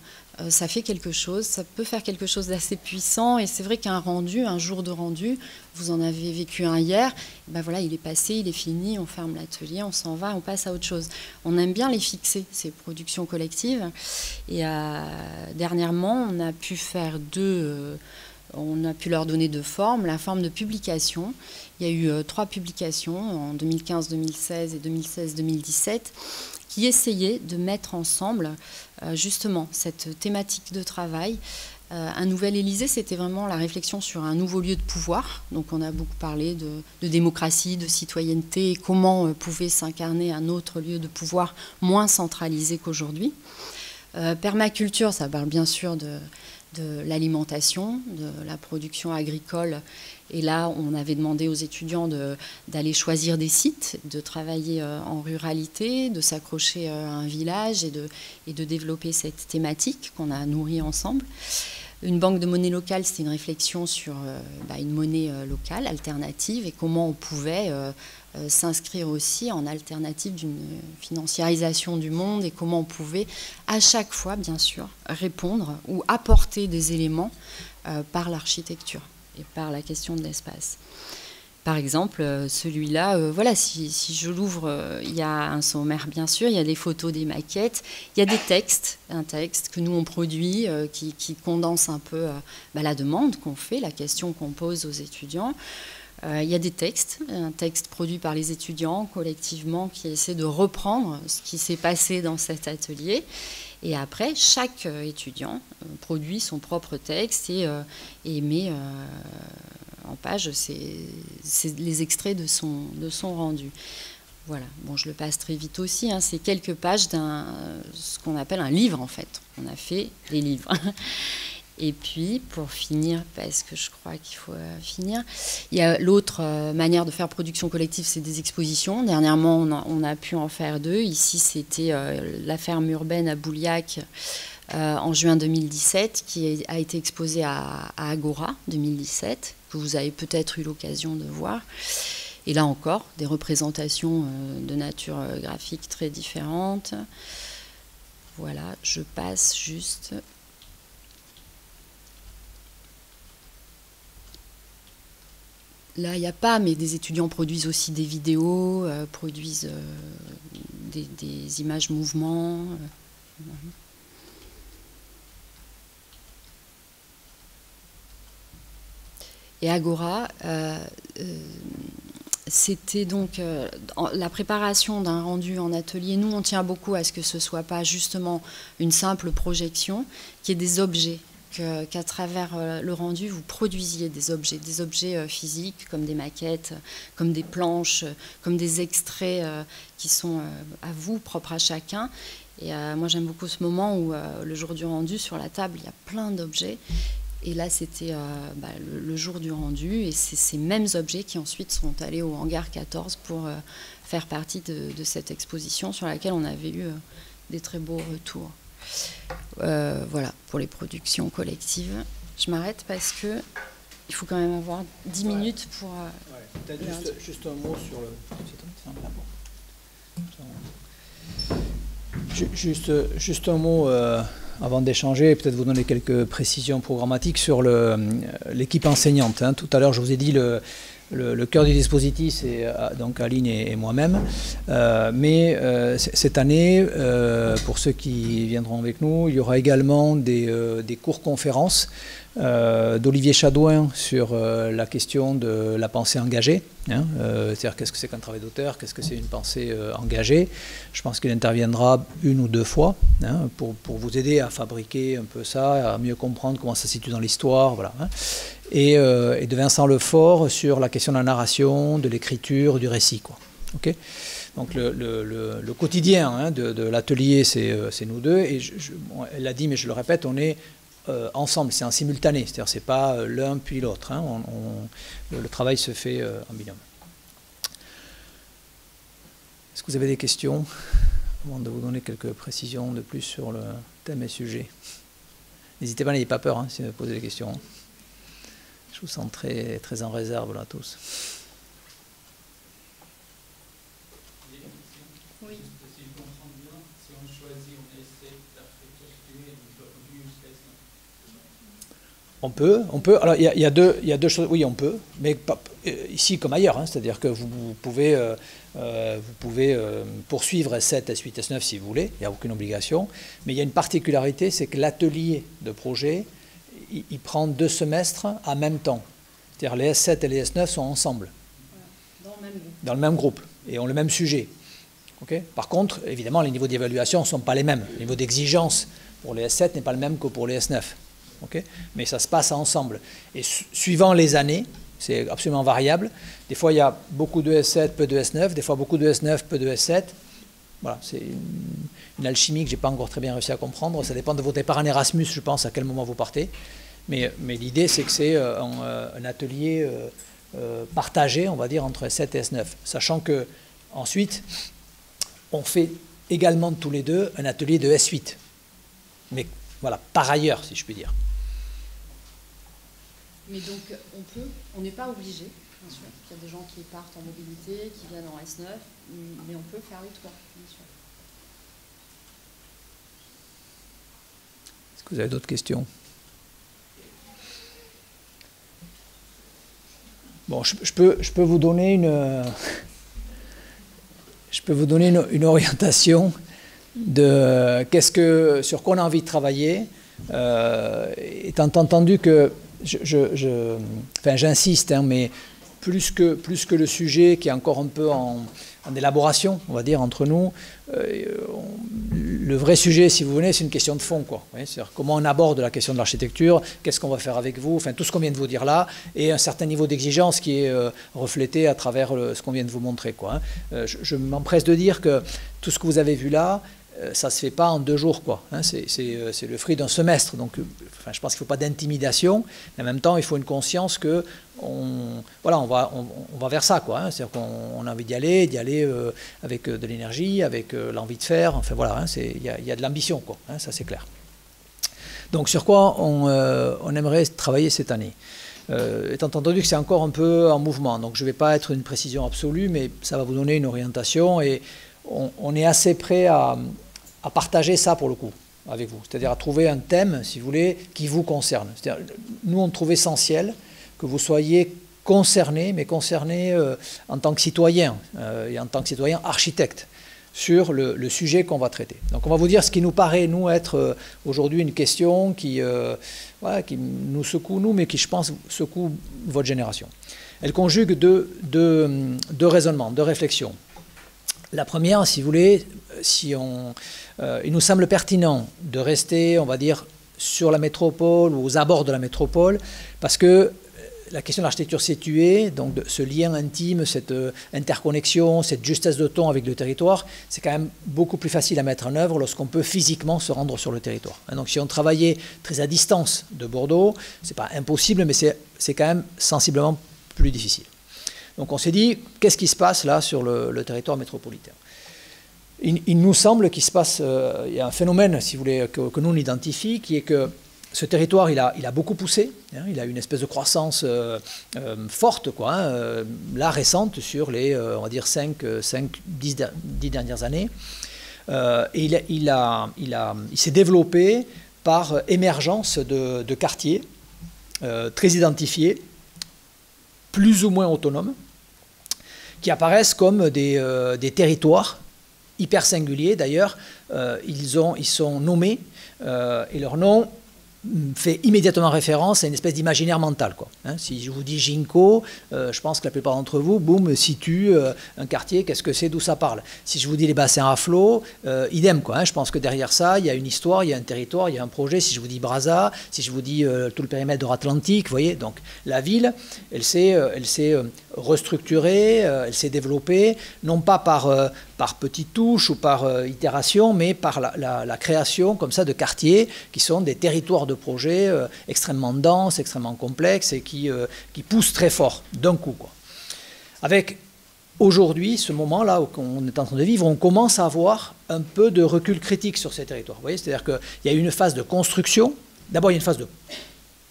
ça fait quelque chose, ça peut faire quelque chose d'assez puissant. Et c'est vrai qu'un rendu, un jour de rendu, vous en avez vécu un hier, voilà, il est passé, il est fini, on ferme l'atelier, on s'en va, on passe à autre chose. On aime bien les fixer, ces productions collectives. Et dernièrement, on a pu faire on a pu leur donner deux formes. La forme de publication, il y a eu 3 publications en 2015-2016 et 2016-2017 qui essayaient de mettre ensemble justement cette thématique de travail. Un nouvel Élysée, c'était vraiment la réflexion sur un nouveau lieu de pouvoir. Donc on a beaucoup parlé de démocratie, de citoyenneté, et comment pouvait s'incarner un autre lieu de pouvoir moins centralisé qu'aujourd'hui. Permaculture, ça parle bien sûr de l'alimentation, de la production agricole. Et là, on avait demandé aux étudiants d'aller choisir des sites, de travailler en ruralité, de s'accrocher à un village et de développer cette thématique qu'on a nourrie ensemble. Une banque de monnaie locale, c'était une réflexion sur une monnaie locale, alternative, et comment on pouvait s'inscrire aussi en alternative d'une financiarisation du monde, et comment on pouvait à chaque fois, bien sûr, répondre ou apporter des éléments par l'architecture et par la question de l'espace. Par exemple, celui-là, voilà, si je l'ouvre, il y a un sommaire, bien sûr, il y a des photos, des maquettes, il y a des textes, un texte que nous on produit, qui condense un peu la demande qu'on fait, la question qu'on pose aux étudiants. Il y a des textes, un texte produit par les étudiants collectivement qui essaie de reprendre ce qui s'est passé dans cet atelier. Et après, chaque étudiant produit son propre texte et met en page les extraits de son rendu. Voilà, bon, je le passe très vite aussi, c'est quelques pages ce qu'on appelle un livre en fait. On a fait des livres. Et puis, pour finir, parce que je crois qu'il faut finir, il y a l'autre manière de faire production collective, c'est des expositions. Dernièrement, on a pu en faire 2. Ici, c'était la ferme urbaine à Bouliac en juin 2017, qui a été exposée à Agora 2017, que vous avez peut-être eu l'occasion de voir. Et là encore, des représentations de nature graphique très différentes. Voilà, je passe juste... Là, il n'y a pas, mais des étudiants produisent aussi des vidéos, produisent des images mouvements. Et Agora, c'était donc la préparation d'un rendu en atelier. Nous, on tient beaucoup à ce que ce ne soit pas justement une simple projection, qu'il y ait des objets. Qu'à travers le rendu, vous produisiez des objets physiques, comme des maquettes, comme des planches, comme des extraits qui sont à vous, propres à chacun. Et moi, j'aime beaucoup ce moment où, le jour du rendu, sur la table, il y a plein d'objets Et là, c'était le jour du rendu. Et c'est ces mêmes objets qui ensuite sont allés au hangar 14 pour faire partie de cette exposition sur laquelle on avait eu des très beaux retours. Voilà, pour les productions collectives. Je m'arrête parce que il faut quand même avoir 10 minutes pour... Peut-être juste un mot sur le... Juste un mot avant d'échanger, peut-être vous donner quelques précisions programmatiques sur l'équipe enseignante. Tout à l'heure, je vous ai dit le cœur du dispositif, c'est donc Aline et moi-même. Mais cette année, pour ceux qui viendront avec nous, il y aura également des cours-conférences d'Olivier Chadouin sur la question de la pensée engagée. C'est-à-dire qu'est-ce que c'est qu'un travail d'auteur, qu'est-ce que c'est une pensée engagée. Je pense qu'il interviendra 1 ou 2 fois pour vous aider à fabriquer un peu ça, à mieux comprendre comment ça se situe dans l'histoire. Voilà, et de Vincent Lefort sur la question de la narration, de l'écriture, du récit, quoi. Okay. Donc le quotidien de l'atelier, c'est nous deux. Et elle l'a dit, mais je le répète, on est ensemble, c'est en simultané, c'est-à-dire c'est pas l'un puis l'autre. Le travail se fait en binôme. Est-ce que vous avez des questions avant de vous donner quelques précisions de plus sur le thème et sujet? N'hésitez pas, n'ayez pas peur si vous posez des questions. Je vous sens très, très en réserve là tous. Oui. On peut. Alors il y a deux choses. Oui, on peut, mais pas, ici comme ailleurs. C'est-à-dire que vous pouvez poursuivre S7, S8, S9 si vous voulez. Il n'y a aucune obligation. Mais il y a une particularité, c'est que l'atelier de projet, il prend 2 semestres en même temps. C'est-à-dire les S7 et les S9 sont ensemble. Dans le même groupe. Et ont le même sujet. Okay. Par contre, évidemment, les niveaux d'évaluation ne sont pas les mêmes. Le niveau d'exigence pour les S7 n'est pas le même que pour les S9. Okay. Mais ça se passe ensemble. Et suivant les années, c'est absolument variable. Des fois, il y a beaucoup de S7, peu de S9. Des fois, beaucoup de S9, peu de S7. Voilà, c'est une alchimie que je n'ai pas encore très bien réussi à comprendre. Ça dépend de votre départ en Erasmus, je pense, à quel moment vous partez. Mais l'idée, c'est que c'est un atelier partagé, on va dire, entre S7 et S9. Sachant que ensuite, on fait également tous les deux un atelier de S8. Mais voilà, par ailleurs, si je puis dire. Mais donc, on n'est pas obligé, bien sûr. Il y a des gens qui partent en mobilité, qui viennent en S9, mais on peut faire les 3, bien sûr. Est-ce que vous avez d'autres questions? Bon, je peux vous donner une orientation de sur quoi on a envie de travailler, étant entendu que j'insiste, mais plus que le sujet qui est encore un peu en élaboration, on va dire, entre nous, le vrai sujet, si vous voulez, c'est une question de fond, quoi. C'est-à-dire comment on aborde la question de l'architecture, qu'est-ce qu'on va faire avec vous, enfin tout ce qu'on vient de vous dire là, et un certain niveau d'exigence qui est reflété à travers ce qu'on vient de vous montrer, quoi. Je m'empresse de dire que tout ce que vous avez vu là, ça ne se fait pas en 2 jours, quoi. C'est le fruit d'un semestre. Donc, je pense qu'il ne faut pas d'intimidation, mais en même temps, il faut une conscience que on va vers ça, quoi. C'est-à-dire qu'on a envie d'y aller avec de l'énergie, avec l'envie de faire. Enfin, voilà, il y a de l'ambition, quoi. Ça, c'est clair. Donc, sur quoi on aimerait travailler cette année, étant entendu que c'est encore un peu en mouvement. Donc, je ne vais pas être une précision absolue, mais ça va vous donner une orientation et on est assez prêt à partager ça pour le coup avec vous, c'est-à-dire à trouver un thème, si vous voulez, qui vous concerne. C'est-à-dire, nous, on trouve essentiel que vous soyez concernés, mais concernés en tant que citoyen et en tant que citoyen architecte sur le sujet qu'on va traiter. Donc on va vous dire ce qui nous paraît, nous, être aujourd'hui une question qui nous secoue, nous, mais qui, je pense, secoue votre génération. Elle conjugue deux raisonnements, 2 réflexions. La première, si vous voulez, il nous semble pertinent de rester, on va dire, sur la métropole ou aux abords de la métropole, parce que la question de l'architecture située, donc de ce lien intime, cette interconnexion, cette justesse de ton avec le territoire, c'est quand même beaucoup plus facile à mettre en œuvre lorsqu'on peut physiquement se rendre sur le territoire. Donc si on travaillait très à distance de Bordeaux, c'est pas impossible, mais c'est quand même sensiblement plus difficile. Donc on s'est dit, qu'est-ce qui se passe là sur le territoire métropolitain? Il nous semble qu'il se passe, il y a un phénomène, si vous voulez, que nous on identifie, qui est que ce territoire, il a beaucoup poussé, hein, il a une espèce de croissance forte, quoi, hein, là récente, sur les, on va dire, 10 dernières années. Et il s'est développé par émergence de quartiers très identifiés, plus ou moins autonomes, qui apparaissent comme des territoires hyper singuliers. D'ailleurs, ils sont nommés, et leur nom fait immédiatement référence à une espèce d'imaginaire mental, quoi. Hein, si je vous dis Ginkgo, je pense que la plupart d'entre vous, boum, situent un quartier, qu'est-ce que c'est, d'où ça parle. Si je vous dis les bassins à flot, idem, quoi. Hein, je pense que derrière ça, il y a une histoire, il y a un territoire, il y a un projet. Si je vous dis Brazza, si je vous dis tout le périmètre nord-atlantique, vous voyez, donc la ville, elle s'est restructurée, elle s'est développée, non pas par petites touches ou par itération, mais par la création comme ça de quartiers qui sont des territoires de projets extrêmement denses, extrêmement complexes et qui poussent très fort d'un coup, quoi. Avec aujourd'hui, ce moment-là qu'on est en train de vivre, on commence à avoir un peu de recul critique sur ces territoires. Vous voyez, c'est-à-dire qu'il y a eu une phase de construction. D'abord, il y a une phase de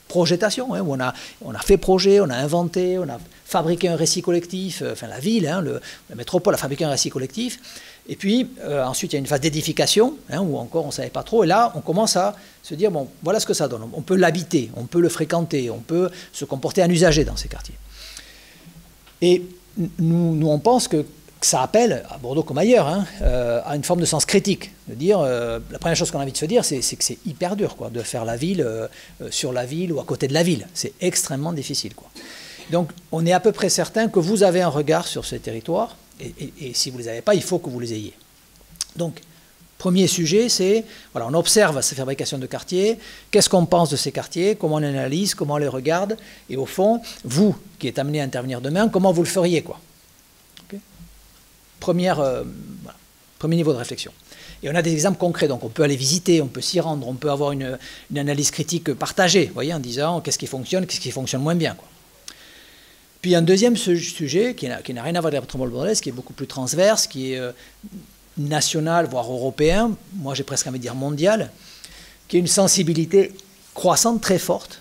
projetation, hein, où on a fait projet, on a inventé, on a fabriqué un récit collectif, enfin la ville, hein, la métropole a fabriqué un récit collectif, et puis ensuite il y a une phase d'édification, hein, où encore on ne savait pas trop, et là on commence à se dire, bon, voilà ce que ça donne, on peut l'habiter, on peut le fréquenter, on peut se comporter en usager dans ces quartiers. Et nous on pense que ça appelle, à Bordeaux comme ailleurs, hein, à une forme de sens critique. De dire, la première chose qu'on a envie de se dire, c'est que c'est hyper dur, quoi, de faire la ville sur la ville ou à côté de la ville. C'est extrêmement difficile, quoi. Donc on est à peu près certain que vous avez un regard sur ces territoires, et si vous ne les avez pas, il faut que vous les ayez. Donc, premier sujet, c'est, voilà, on observe ces fabrications de quartiers, qu'est-ce qu'on pense de ces quartiers, comment on analyse, comment on les regarde, et au fond, vous qui êtes amené à intervenir demain, comment vous le feriez, quoi. Premier niveau de réflexion. Et on a des exemples concrets, donc on peut aller visiter, on peut s'y rendre, on peut avoir une analyse critique partagée, vous voyez, en disant qu'est-ce qui fonctionne moins bien, quoi. Puis un deuxième sujet qui n'a rien à voir avec la métropole bordelaise, qui est beaucoup plus transverse, qui est national, voire européen, moi j'ai presque envie de dire mondial, qui est une sensibilité croissante très forte,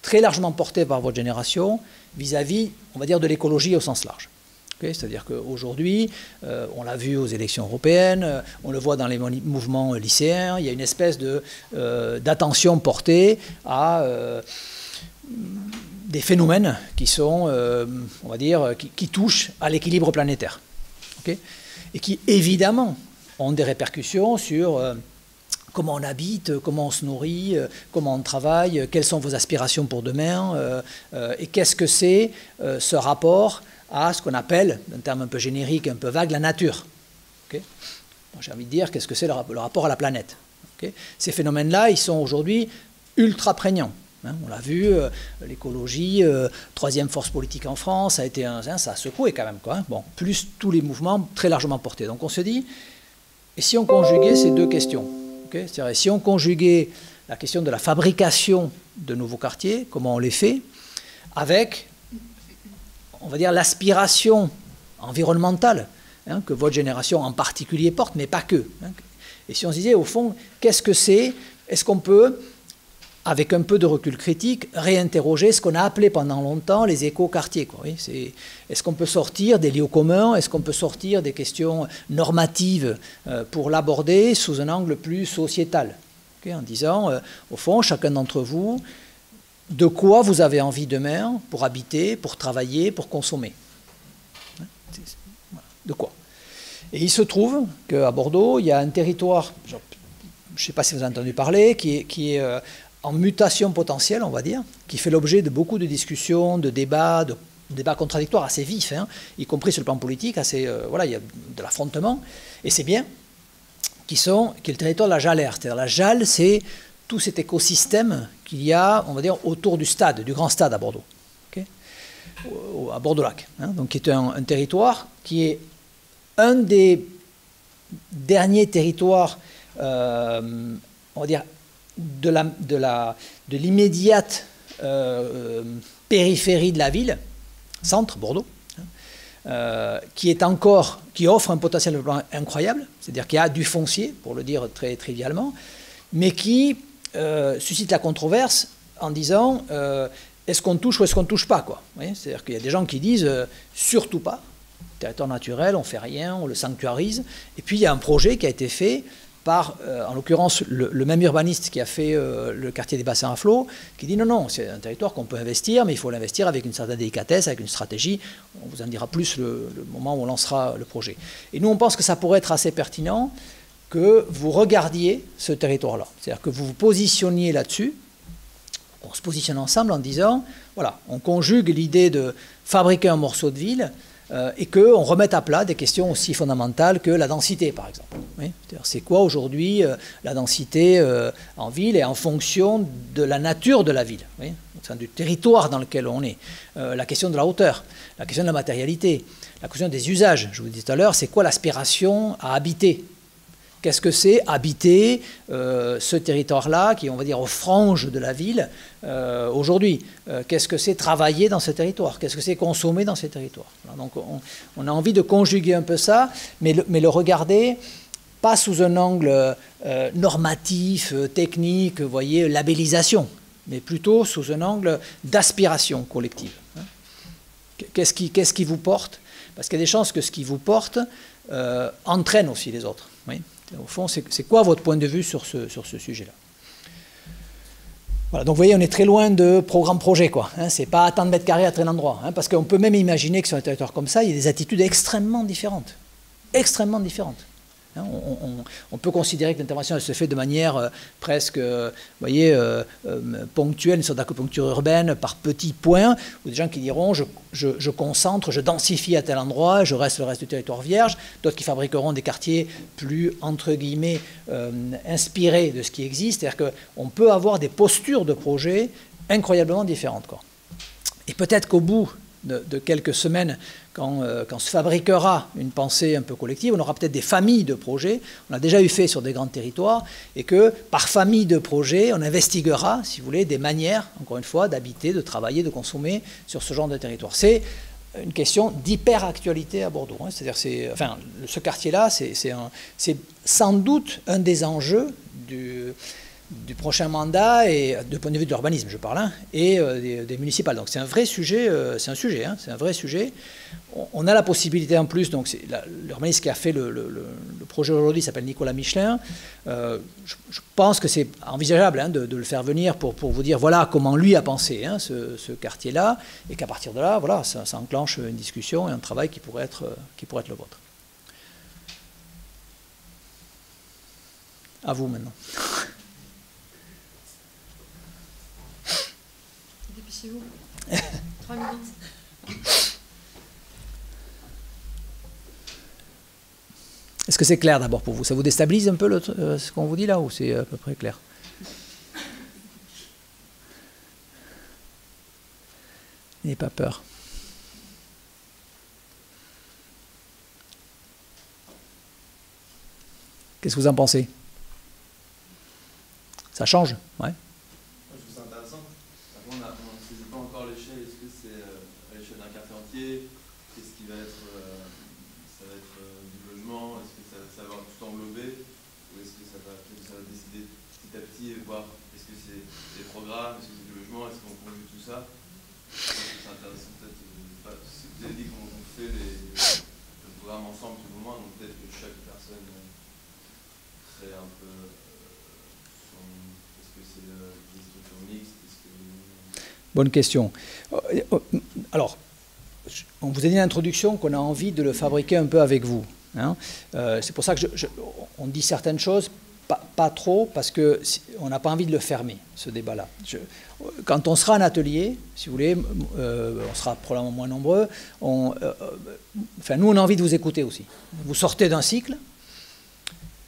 très largement portée par votre génération, vis-à-vis, on va dire, de l'écologie au sens large. Okay, c'est-à-dire qu'aujourd'hui, on l'a vu aux élections européennes, on le voit dans les mouvements lycéens, il y a une espèce d'attention portée à des phénomènes qui sont, on va dire, qui touchent à l'équilibre planétaire. Okay, et qui, évidemment, ont des répercussions sur comment on habite, comment on se nourrit, comment on travaille, quelles sont vos aspirations pour demain, et qu'est-ce que c'est ce rapport à ce qu'on appelle, d'un terme un peu générique, un peu vague, la nature. Okay, j'ai envie de dire, qu'est-ce que c'est le rapport à la planète. Okay, ces phénomènes-là, ils sont aujourd'hui ultra prégnants. Hein, on l'a vu, l'écologie, troisième force politique en France, ça a secoué quand même, quoi, hein, bon, plus tous les mouvements très largement portés. Donc on se dit, et si on conjuguait ces deux questions, okay, c'est-à-dire si on conjuguait la question de la fabrication de nouveaux quartiers, comment on les fait, avec, on va dire, l'aspiration environnementale, hein, que votre génération en particulier porte, mais pas que. Hein. Et si on se disait, au fond, qu'est-ce que c'est? Est-ce qu'on peut, avec un peu de recul critique, réinterroger ce qu'on a appelé pendant longtemps les éco-quartiers, quoi. Oui, est-ce qu'on peut sortir des lieux communs? Est-ce qu'on peut sortir des questions normatives pour l'aborder sous un angle plus sociétal, okay, en disant, au fond, chacun d'entre vous, de quoi vous avez envie demain pour habiter, pour travailler, pour consommer? De quoi? Et il se trouve qu'à Bordeaux, il y a un territoire, je ne sais pas si vous avez entendu parler, qui est en mutation potentielle, on va dire, qui fait l'objet de beaucoup de discussions, de débats contradictoires assez vifs, hein, y compris sur le plan politique, voilà, il y a de l'affrontement, et c'est bien, qui est le territoire de la Jalère. C'est-à-dire la Jale, c'est tout cet écosystème qu'il y a, on va dire, autour du stade, du grand stade à Bordeaux. à Bordeaux-Lac, hein, donc qui est un territoire qui est un des derniers territoires, on va dire, de l'immédiate périphérie de la ville, centre, Bordeaux, qui offre un potentiel de développement incroyable, c'est-à-dire qu'il y a du foncier, pour le dire très trivialement, mais qui suscite la controverse en disant est-ce qu'on touche ou est-ce qu'on ne touche pas, quoi. C'est-à-dire qu'il y a des gens qui disent surtout pas, territoire naturel, on ne fait rien, on le sanctuarise, et puis il y a un projet qui a été fait par, en l'occurrence, le même urbaniste qui a fait le quartier des bassins à flot, qui dit non, c'est un territoire qu'on peut investir, mais il faut l'investir avec une certaine délicatesse, avec une stratégie. On vous en dira plus le moment où on lancera le projet. Et nous, on pense que ça pourrait être assez pertinent que vous regardiez ce territoire-là. C'est-à-dire que vous vous positionniez là-dessus, qu'on se positionne ensemble en disant, voilà, on conjugue l'idée de fabriquer un morceau de ville, et qu'on remette à plat des questions aussi fondamentales que la densité, par exemple. Oui, c'est quoi aujourd'hui la densité en ville et en fonction de la nature de la ville, oui, au sein du territoire dans lequel on est. La question de la hauteur, la question de la matérialité, la question des usages. Je vous disais tout à l'heure, c'est quoi l'aspiration à habiter ? Qu'est-ce que c'est habiter ce territoire-là, qui est, on va dire, aux franges de la ville aujourd'hui? Qu'est-ce que c'est travailler dans ce territoire? Qu'est-ce que c'est consommer dans ces territoires? Donc on a envie de conjuguer un peu ça, mais le regarder pas sous un angle normatif, technique, vous voyez, labellisation, mais plutôt sous un angle d'aspiration collective. Qu'est-ce qui vous porte? Parce qu'il y a des chances que ce qui vous porte entraîne aussi les autres. Oui. Au fond, c'est quoi votre point de vue sur ce sujet-là? Voilà, donc vous voyez, on est très loin de programme-projet, quoi. Hein, c'est pas tant de mètres carrés à tel endroit, hein, parce qu'on peut même imaginer que sur un territoire comme ça, il y a des attitudes extrêmement différentes. Extrêmement différentes. Hein, on peut considérer que l'intervention se fait de manière presque, vous voyez, ponctuelle, une sorte d'acupuncture urbaine par petits points, ou des gens qui diront je concentre, je densifie à tel endroit, je reste le reste du territoire vierge, d'autres qui fabriqueront des quartiers plus, entre guillemets, inspirés de ce qui existe, c'est-à-dire qu'on peut avoir des postures de projet incroyablement différentes, quoi. Et peut-être qu'au bout de quelques semaines, quand se fabriquera une pensée un peu collective, on aura peut-être des familles de projets, on a déjà eu fait sur des grands territoires, et que par famille de projets, on investiguera, si vous voulez, des manières, encore une fois, d'habiter, de travailler, de consommer sur ce genre de territoire. C'est une question d'hyper-actualité à Bordeaux. Hein. C'est-à-dire, ce quartier-là, c'est sans doute un des enjeux du prochain mandat, et du point de vue de l'urbanisme, je parle, hein, et des municipales. Donc c'est un vrai sujet, c'est un vrai sujet. On a la possibilité en plus, donc l'urbaniste qui a fait le projet aujourd'hui s'appelle Nicolas Michelin. Je pense que c'est envisageable, hein, de le faire venir pour vous dire voilà comment lui a pensé, hein, ce quartier-là, et qu'à partir de là, voilà, ça enclenche une discussion et un travail qui pourrait être le vôtre. À vous maintenant. Dépêchez-vous. 3 minutes. Est-ce que c'est clair d'abord pour vous? Ça vous déstabilise un peu ce qu'on vous dit là, ou c'est à peu près clair? N'ayez pas peur. Qu'est-ce que vous en pensez? Ça change? Ouais. Je trouve ça intéressant. On ne saisit pas encore l'échelle. Est-ce que c'est à l'échelle d'un quartier entier? Qu'est-ce qui va être, ça va être du logement? Est-ce que ça va tout englober? Ou est-ce que ça va décider petit à petit et voir est-ce que c'est des programmes? Est-ce que c'est du logement? Est-ce qu'on conjugue tout ça? C'est intéressant peut-être. Vous avez dit qu'on fait le programme ensemble tout le monde, donc peut-être que chaque personne serait un peu... Bonne question. Alors, on vous a dit en introduction qu'on a envie de le fabriquer un peu avec vous. Hein. C'est pour ça que on dit certaines choses, pas trop, parce qu'on n'a pas envie de le fermer, ce débat-là. Quand on sera en atelier, si vous voulez, on sera probablement moins nombreux, nous, on a envie de vous écouter aussi. Vous sortez d'un cycle,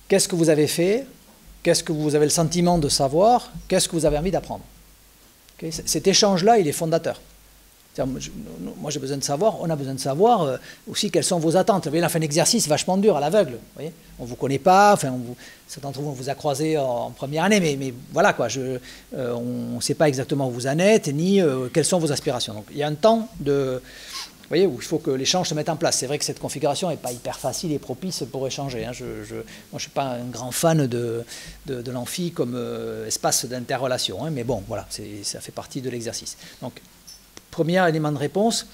qu'est-ce que vous avez fait? Qu'est-ce que vous avez le sentiment de savoir? Qu'est-ce que vous avez envie d'apprendre? Okay, cet échange-là, il est fondateur. Moi, j'ai besoin de savoir, on a besoin de savoir aussi quelles sont vos attentes. Vous voyez, là, on fait un exercice vachement dur à l'aveugle. On ne vous connaît pas, enfin, certains d'entre vous, on vous a croisé en première année, mais voilà, quoi, on ne sait pas exactement où vous en êtes, ni quelles sont vos aspirations. Donc, il y a un temps où il faut que l'échange se mette en place. C'est vrai que cette configuration n'est pas hyper facile et propice pour échanger. Moi, je ne suis pas un grand fan de l'amphi comme espace d'interrelation, mais bon, voilà, ça fait partie de l'exercice. Donc, premier élément de réponse,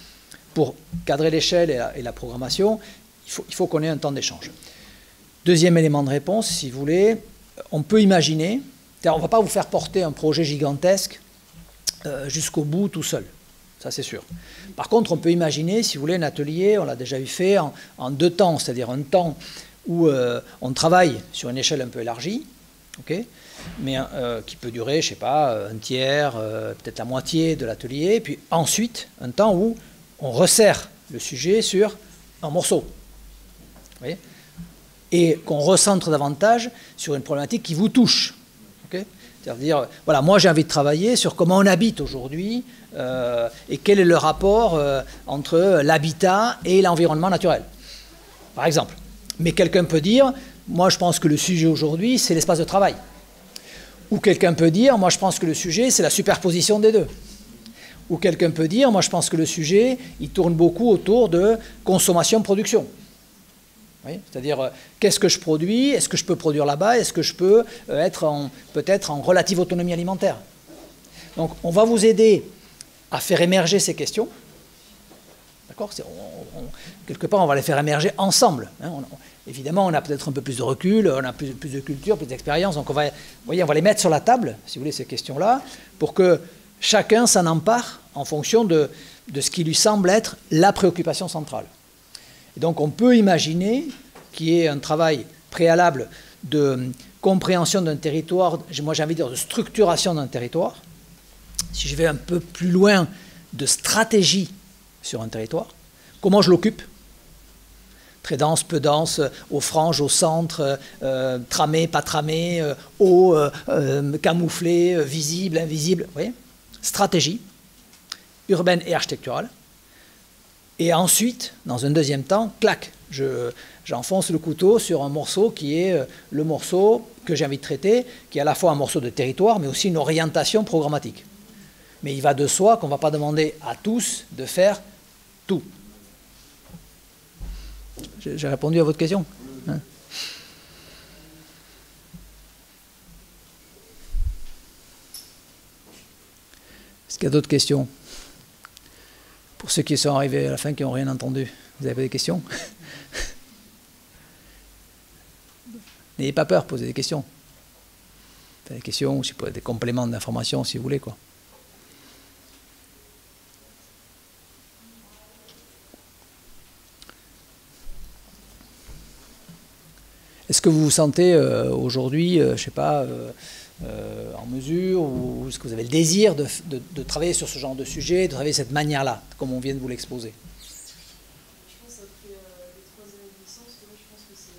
pour cadrer l'échelle et la programmation, il faut qu'on ait un temps d'échange. Deuxième élément de réponse, si vous voulez, on peut imaginer, on ne va pas vous faire porter un projet gigantesque jusqu'au bout tout seul. Ça, c'est sûr. Par contre, on peut imaginer, si vous voulez, un atelier, on l'a déjà eu fait, en 2 temps, c'est-à-dire un temps où on travaille sur une échelle un peu élargie, mais qui peut durer, je ne sais pas, un tiers, peut-être la moitié de l'atelier, puis ensuite, un temps où on resserre le sujet sur un morceau, et qu'on recentre davantage sur une problématique qui vous touche. C'est-à-dire, voilà, moi j'ai envie de travailler sur comment on habite aujourd'hui et quel est le rapport entre l'habitat et l'environnement naturel, par exemple. Mais quelqu'un peut dire, moi je pense que le sujet aujourd'hui c'est l'espace de travail. Ou quelqu'un peut dire, moi je pense que le sujet c'est la superposition des deux. Ou quelqu'un peut dire, moi je pense que le sujet il tourne beaucoup autour de consommation-production. C'est-à-dire, qu'est-ce que je produis? Est-ce que je peux produire là-bas? Est-ce que je peux être peut-être en relative autonomie alimentaire? Donc, on va vous aider à faire émerger ces questions. D'accord? Quelque part, on va les faire émerger ensemble. Évidemment, on a peut-être un peu plus de recul, on a plus de culture, plus d'expérience. Donc, on va les mettre sur la table, si vous voulez, ces questions-là, pour que chacun s'en empare en fonction de ce qui lui semble être la préoccupation centrale. Et donc on peut imaginer qu'il y ait un travail préalable de compréhension d'un territoire, moi j'ai envie de dire de structuration d'un territoire, si je vais un peu plus loin, de stratégie sur un territoire, comment je l'occupe, très dense, peu dense, aux franges, au centre, tramé, pas tramé, haut, camouflé, visible, invisible, vous voyez, stratégie urbaine et architecturale. Et ensuite, dans un deuxième temps, clac, j'enfonce le couteau sur un morceau qui est le morceau que j'ai envie de traiter, qui est à la fois un morceau de territoire, mais aussi une orientation programmatique. Mais il va de soi qu'on ne va pas demander à tous de faire tout. J'ai répondu à votre question, hein? Est-ce qu'il y a d'autres questions? Pour ceux qui sont arrivés à la fin, qui n'ont rien entendu, vous avez des questions? N'ayez pas peur, posez des questions. Des questions, des compléments d'information, si vous voulez, quoi. Est-ce que vous vous sentez aujourd'hui, je ne sais pas, en mesure, ou est-ce que vous avez le désir de travailler sur ce genre de sujet, de travailler de cette manière-là, comme on vient de vous l'exposer? Je pense que après les 3 années de licence, je pense que ça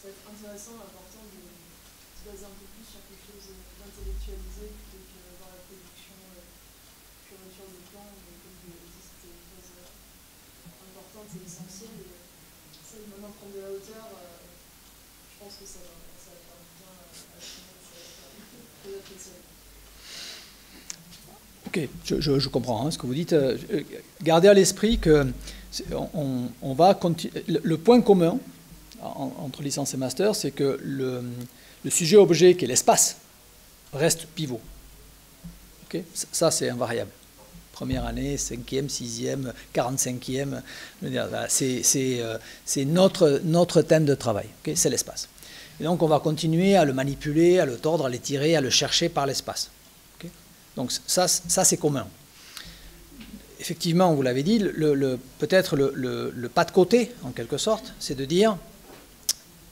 va être intéressant, important de se baser un peu plus sur quelque chose d'intellectualisé plutôt que dans la production pure et dure des plans. Comme je l'ai dit, c'était une phase importante et essentielle. Et ça, maintenant prendre de la hauteur, je pense que ça va faire bien à tout le monde. Ok, je comprends ce que vous dites. Gardez à l'esprit que on va le point commun entre licence et master, c'est que le sujet-objet, qui est l'espace, reste pivot. Okay, ça, c'est invariable. Première année, 5e, 6e, 45e, c'est notre thème de travail, okay, c'est l'espace. Et donc on va continuer à le manipuler, à le tordre, à l'étirer, à le chercher par l'espace. Okay, donc ça c'est commun. Effectivement, vous l'avez dit, peut-être le pas de côté, en quelque sorte, c'est de dire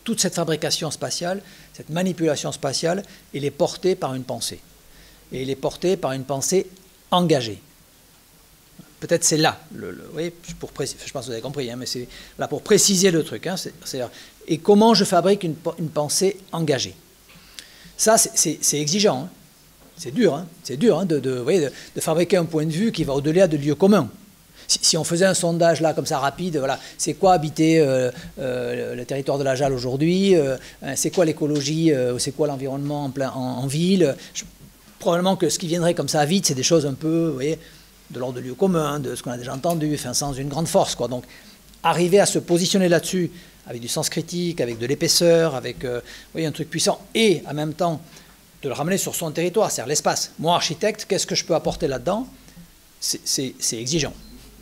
toute cette fabrication spatiale, cette manipulation spatiale, elle est portée par une pensée. Et elle est portée par une pensée engagée. Peut-être c'est là, oui, je pense que vous avez compris, mais c'est là pour préciser le truc. Et comment je fabrique une pensée engagée. Ça, c'est exigeant. C'est dur, hein, vous voyez, de fabriquer un point de vue qui va au-delà de lieux communs. Si on faisait un sondage là comme ça rapide, voilà, c'est quoi habiter le territoire de la Jalle aujourd'hui, c'est quoi l'écologie, c'est quoi l'environnement en ville. Probablement que ce qui viendrait comme ça vite, c'est des choses un peu, vous voyez, de l'ordre de lieux communs, de ce qu'on a déjà entendu, enfin, sans une grande force, quoi. Donc, arriver à se positionner là-dessus avec du sens critique, avec de l'épaisseur, avec vous voyez, un truc puissant, et en même temps de le ramener sur son territoire, c'est-à-dire l'espace. Moi, architecte, qu'est-ce que je peux apporter là-dedans? C'est exigeant.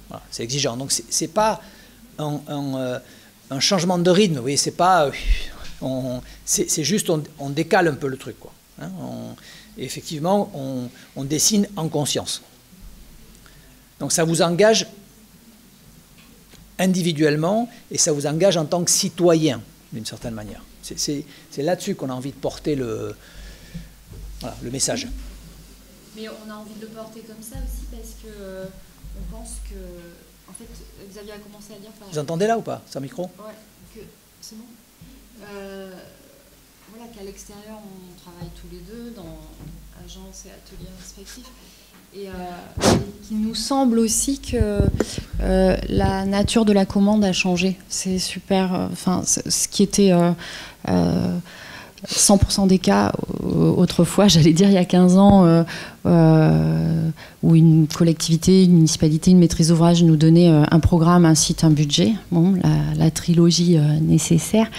Voilà, c'est exigeant. Donc, c'est pas un changement de rythme, vous voyez, c'est pas... c'est juste, on décale un peu le truc, quoi. Hein, et effectivement, on dessine en conscience. Donc, ça vous engage individuellement et ça vous engage en tant que citoyen, d'une certaine manière. C'est là-dessus qu'on a envie de porter le message. Mais on a envie de le porter comme ça aussi parce que on pense que, en fait, Xavier a commencé à dire par... Vous entendez là ou pas, sans micro? Ouais, que c'est bon. Voilà, qu'à l'extérieur, on travaille tous les deux dans agences et ateliers respectifs. Et qu'il nous semble aussi que la nature de la commande a changé. C'est super. Enfin, ce qui était 100% des cas autrefois, j'allais dire il y a 15 ans, où une collectivité, une municipalité, une maîtrise d'ouvrage nous donnait un programme, un site, un budget, bon, la trilogie nécessaire.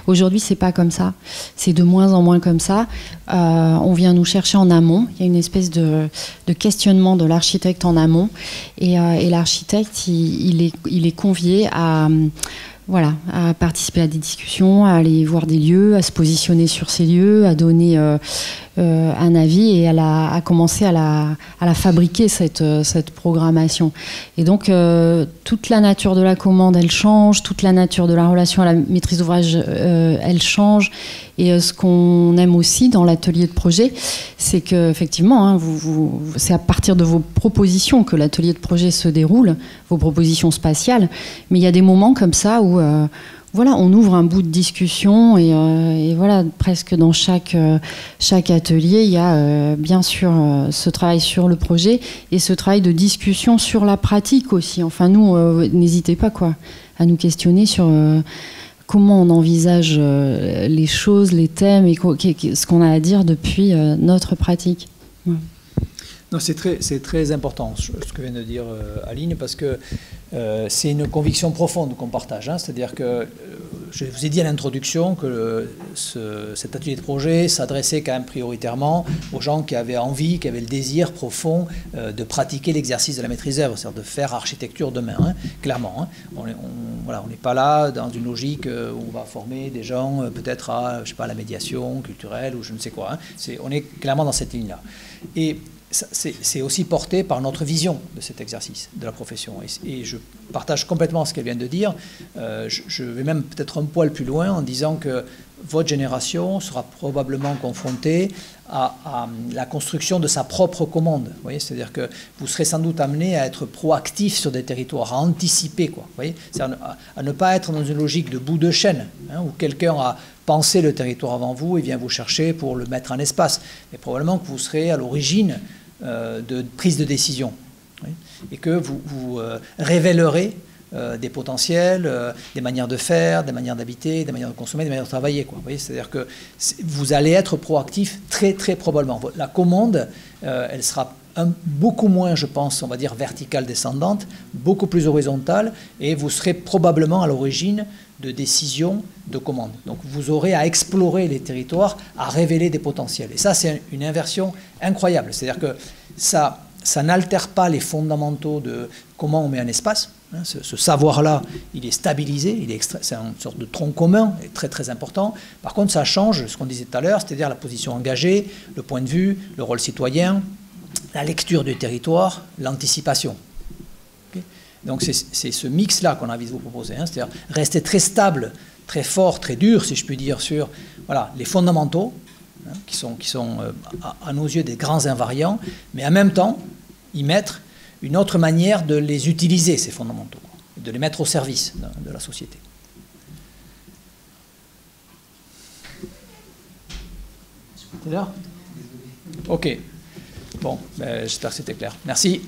Aujourd'hui, c'est pas comme ça. C'est de moins en moins comme ça. On vient nous chercher en amont. Il y a une espèce de questionnement de l'architecte en amont. Et l'architecte, il est convié à... Voilà, à participer à des discussions, à aller voir des lieux, à se positionner sur ces lieux, à donner un avis et à commencer à la fabriquer, cette programmation. Et donc, toute la nature de la commande, elle change, toute la nature de la relation à la maîtrise d'ouvrage, elle change. Et ce qu'on aime aussi dans l'atelier de projet, c'est qu'effectivement, hein, c'est à partir de vos propositions que l'atelier de projet se déroule, vos propositions spatiales. Mais il y a des moments comme ça où voilà, on ouvre un bout de discussion et voilà, presque dans chaque atelier, il y a bien sûr ce travail sur le projet et ce travail de discussion sur la pratique aussi. Enfin, nous, n'hésitez pas à nous questionner sur... comment on envisage les choses, les thèmes et ce qu'on a à dire depuis notre pratique. Ouais. Non, c'est très important ce que vient de dire Aline, parce que c'est une conviction profonde qu'on partage. Hein, c'est-à-dire que je vous ai dit à l'introduction que cet atelier de projet s'adressait quand même prioritairement aux gens qui avaient envie, qui avaient le désir profond de pratiquer l'exercice de la maîtrise d'œuvre, c'est-à-dire de faire architecture demain, hein, clairement. Hein. On n'est pas là dans une logique où on va former des gens peut-être à, je sais pas, la médiation culturelle ou je ne sais quoi. Hein. On est clairement dans cette ligne-là. Et c'est aussi porté par notre vision de cet exercice, de la profession. Et je partage complètement ce qu'elle vient de dire. Je vais même peut-être un poil plus loin en disant que votre génération sera probablement confrontée à la construction de sa propre commande. Vous voyez, c'est-à-dire que vous serez sans doute amené à être proactif sur des territoires, à anticiper, quoi. Vous voyez, c'est-à-dire à ne pas être dans une logique de bout de chaîne, hein, où quelqu'un a pensé le territoire avant vous et vient vous chercher pour le mettre en espace. Mais probablement que vous serez à l'origine de prise de décision, oui, et que vous révélerez des potentiels, des manières de faire, des manières d'habiter, des manières de consommer, des manières de travailler, quoi. Vous voyez, c'est-à-dire que vous allez être proactif très très probablement. La commande, elle sera beaucoup moins, je pense, on va dire verticale descendante, beaucoup plus horizontale, et vous serez probablement à l'origine de décisions de commande. Donc vous aurez à explorer les territoires, à révéler des potentiels. Et ça, c'est une inversion incroyable. C'est-à-dire que ça n'altère pas les fondamentaux de comment on met un espace. Hein, ce savoir-là, il est stabilisé, c'est une sorte de tronc commun, très très important. Par contre, ça change ce qu'on disait tout à l'heure, c'est-à-dire la position engagée, le point de vue, le rôle citoyen, la lecture du territoire, l'anticipation. Okay. Donc c'est ce mix-là qu'on a envie de vous proposer, hein, c'est-à-dire rester très stable, très fort, très dur, si je puis dire, sur voilà, les fondamentaux, hein, qui sont à nos yeux des grands invariants, mais en même temps y mettre une autre manière de les utiliser, ces fondamentaux, de les mettre au service de la société. C'est là ? Ok. Bon, ben, j'espère que c'était clair. Merci.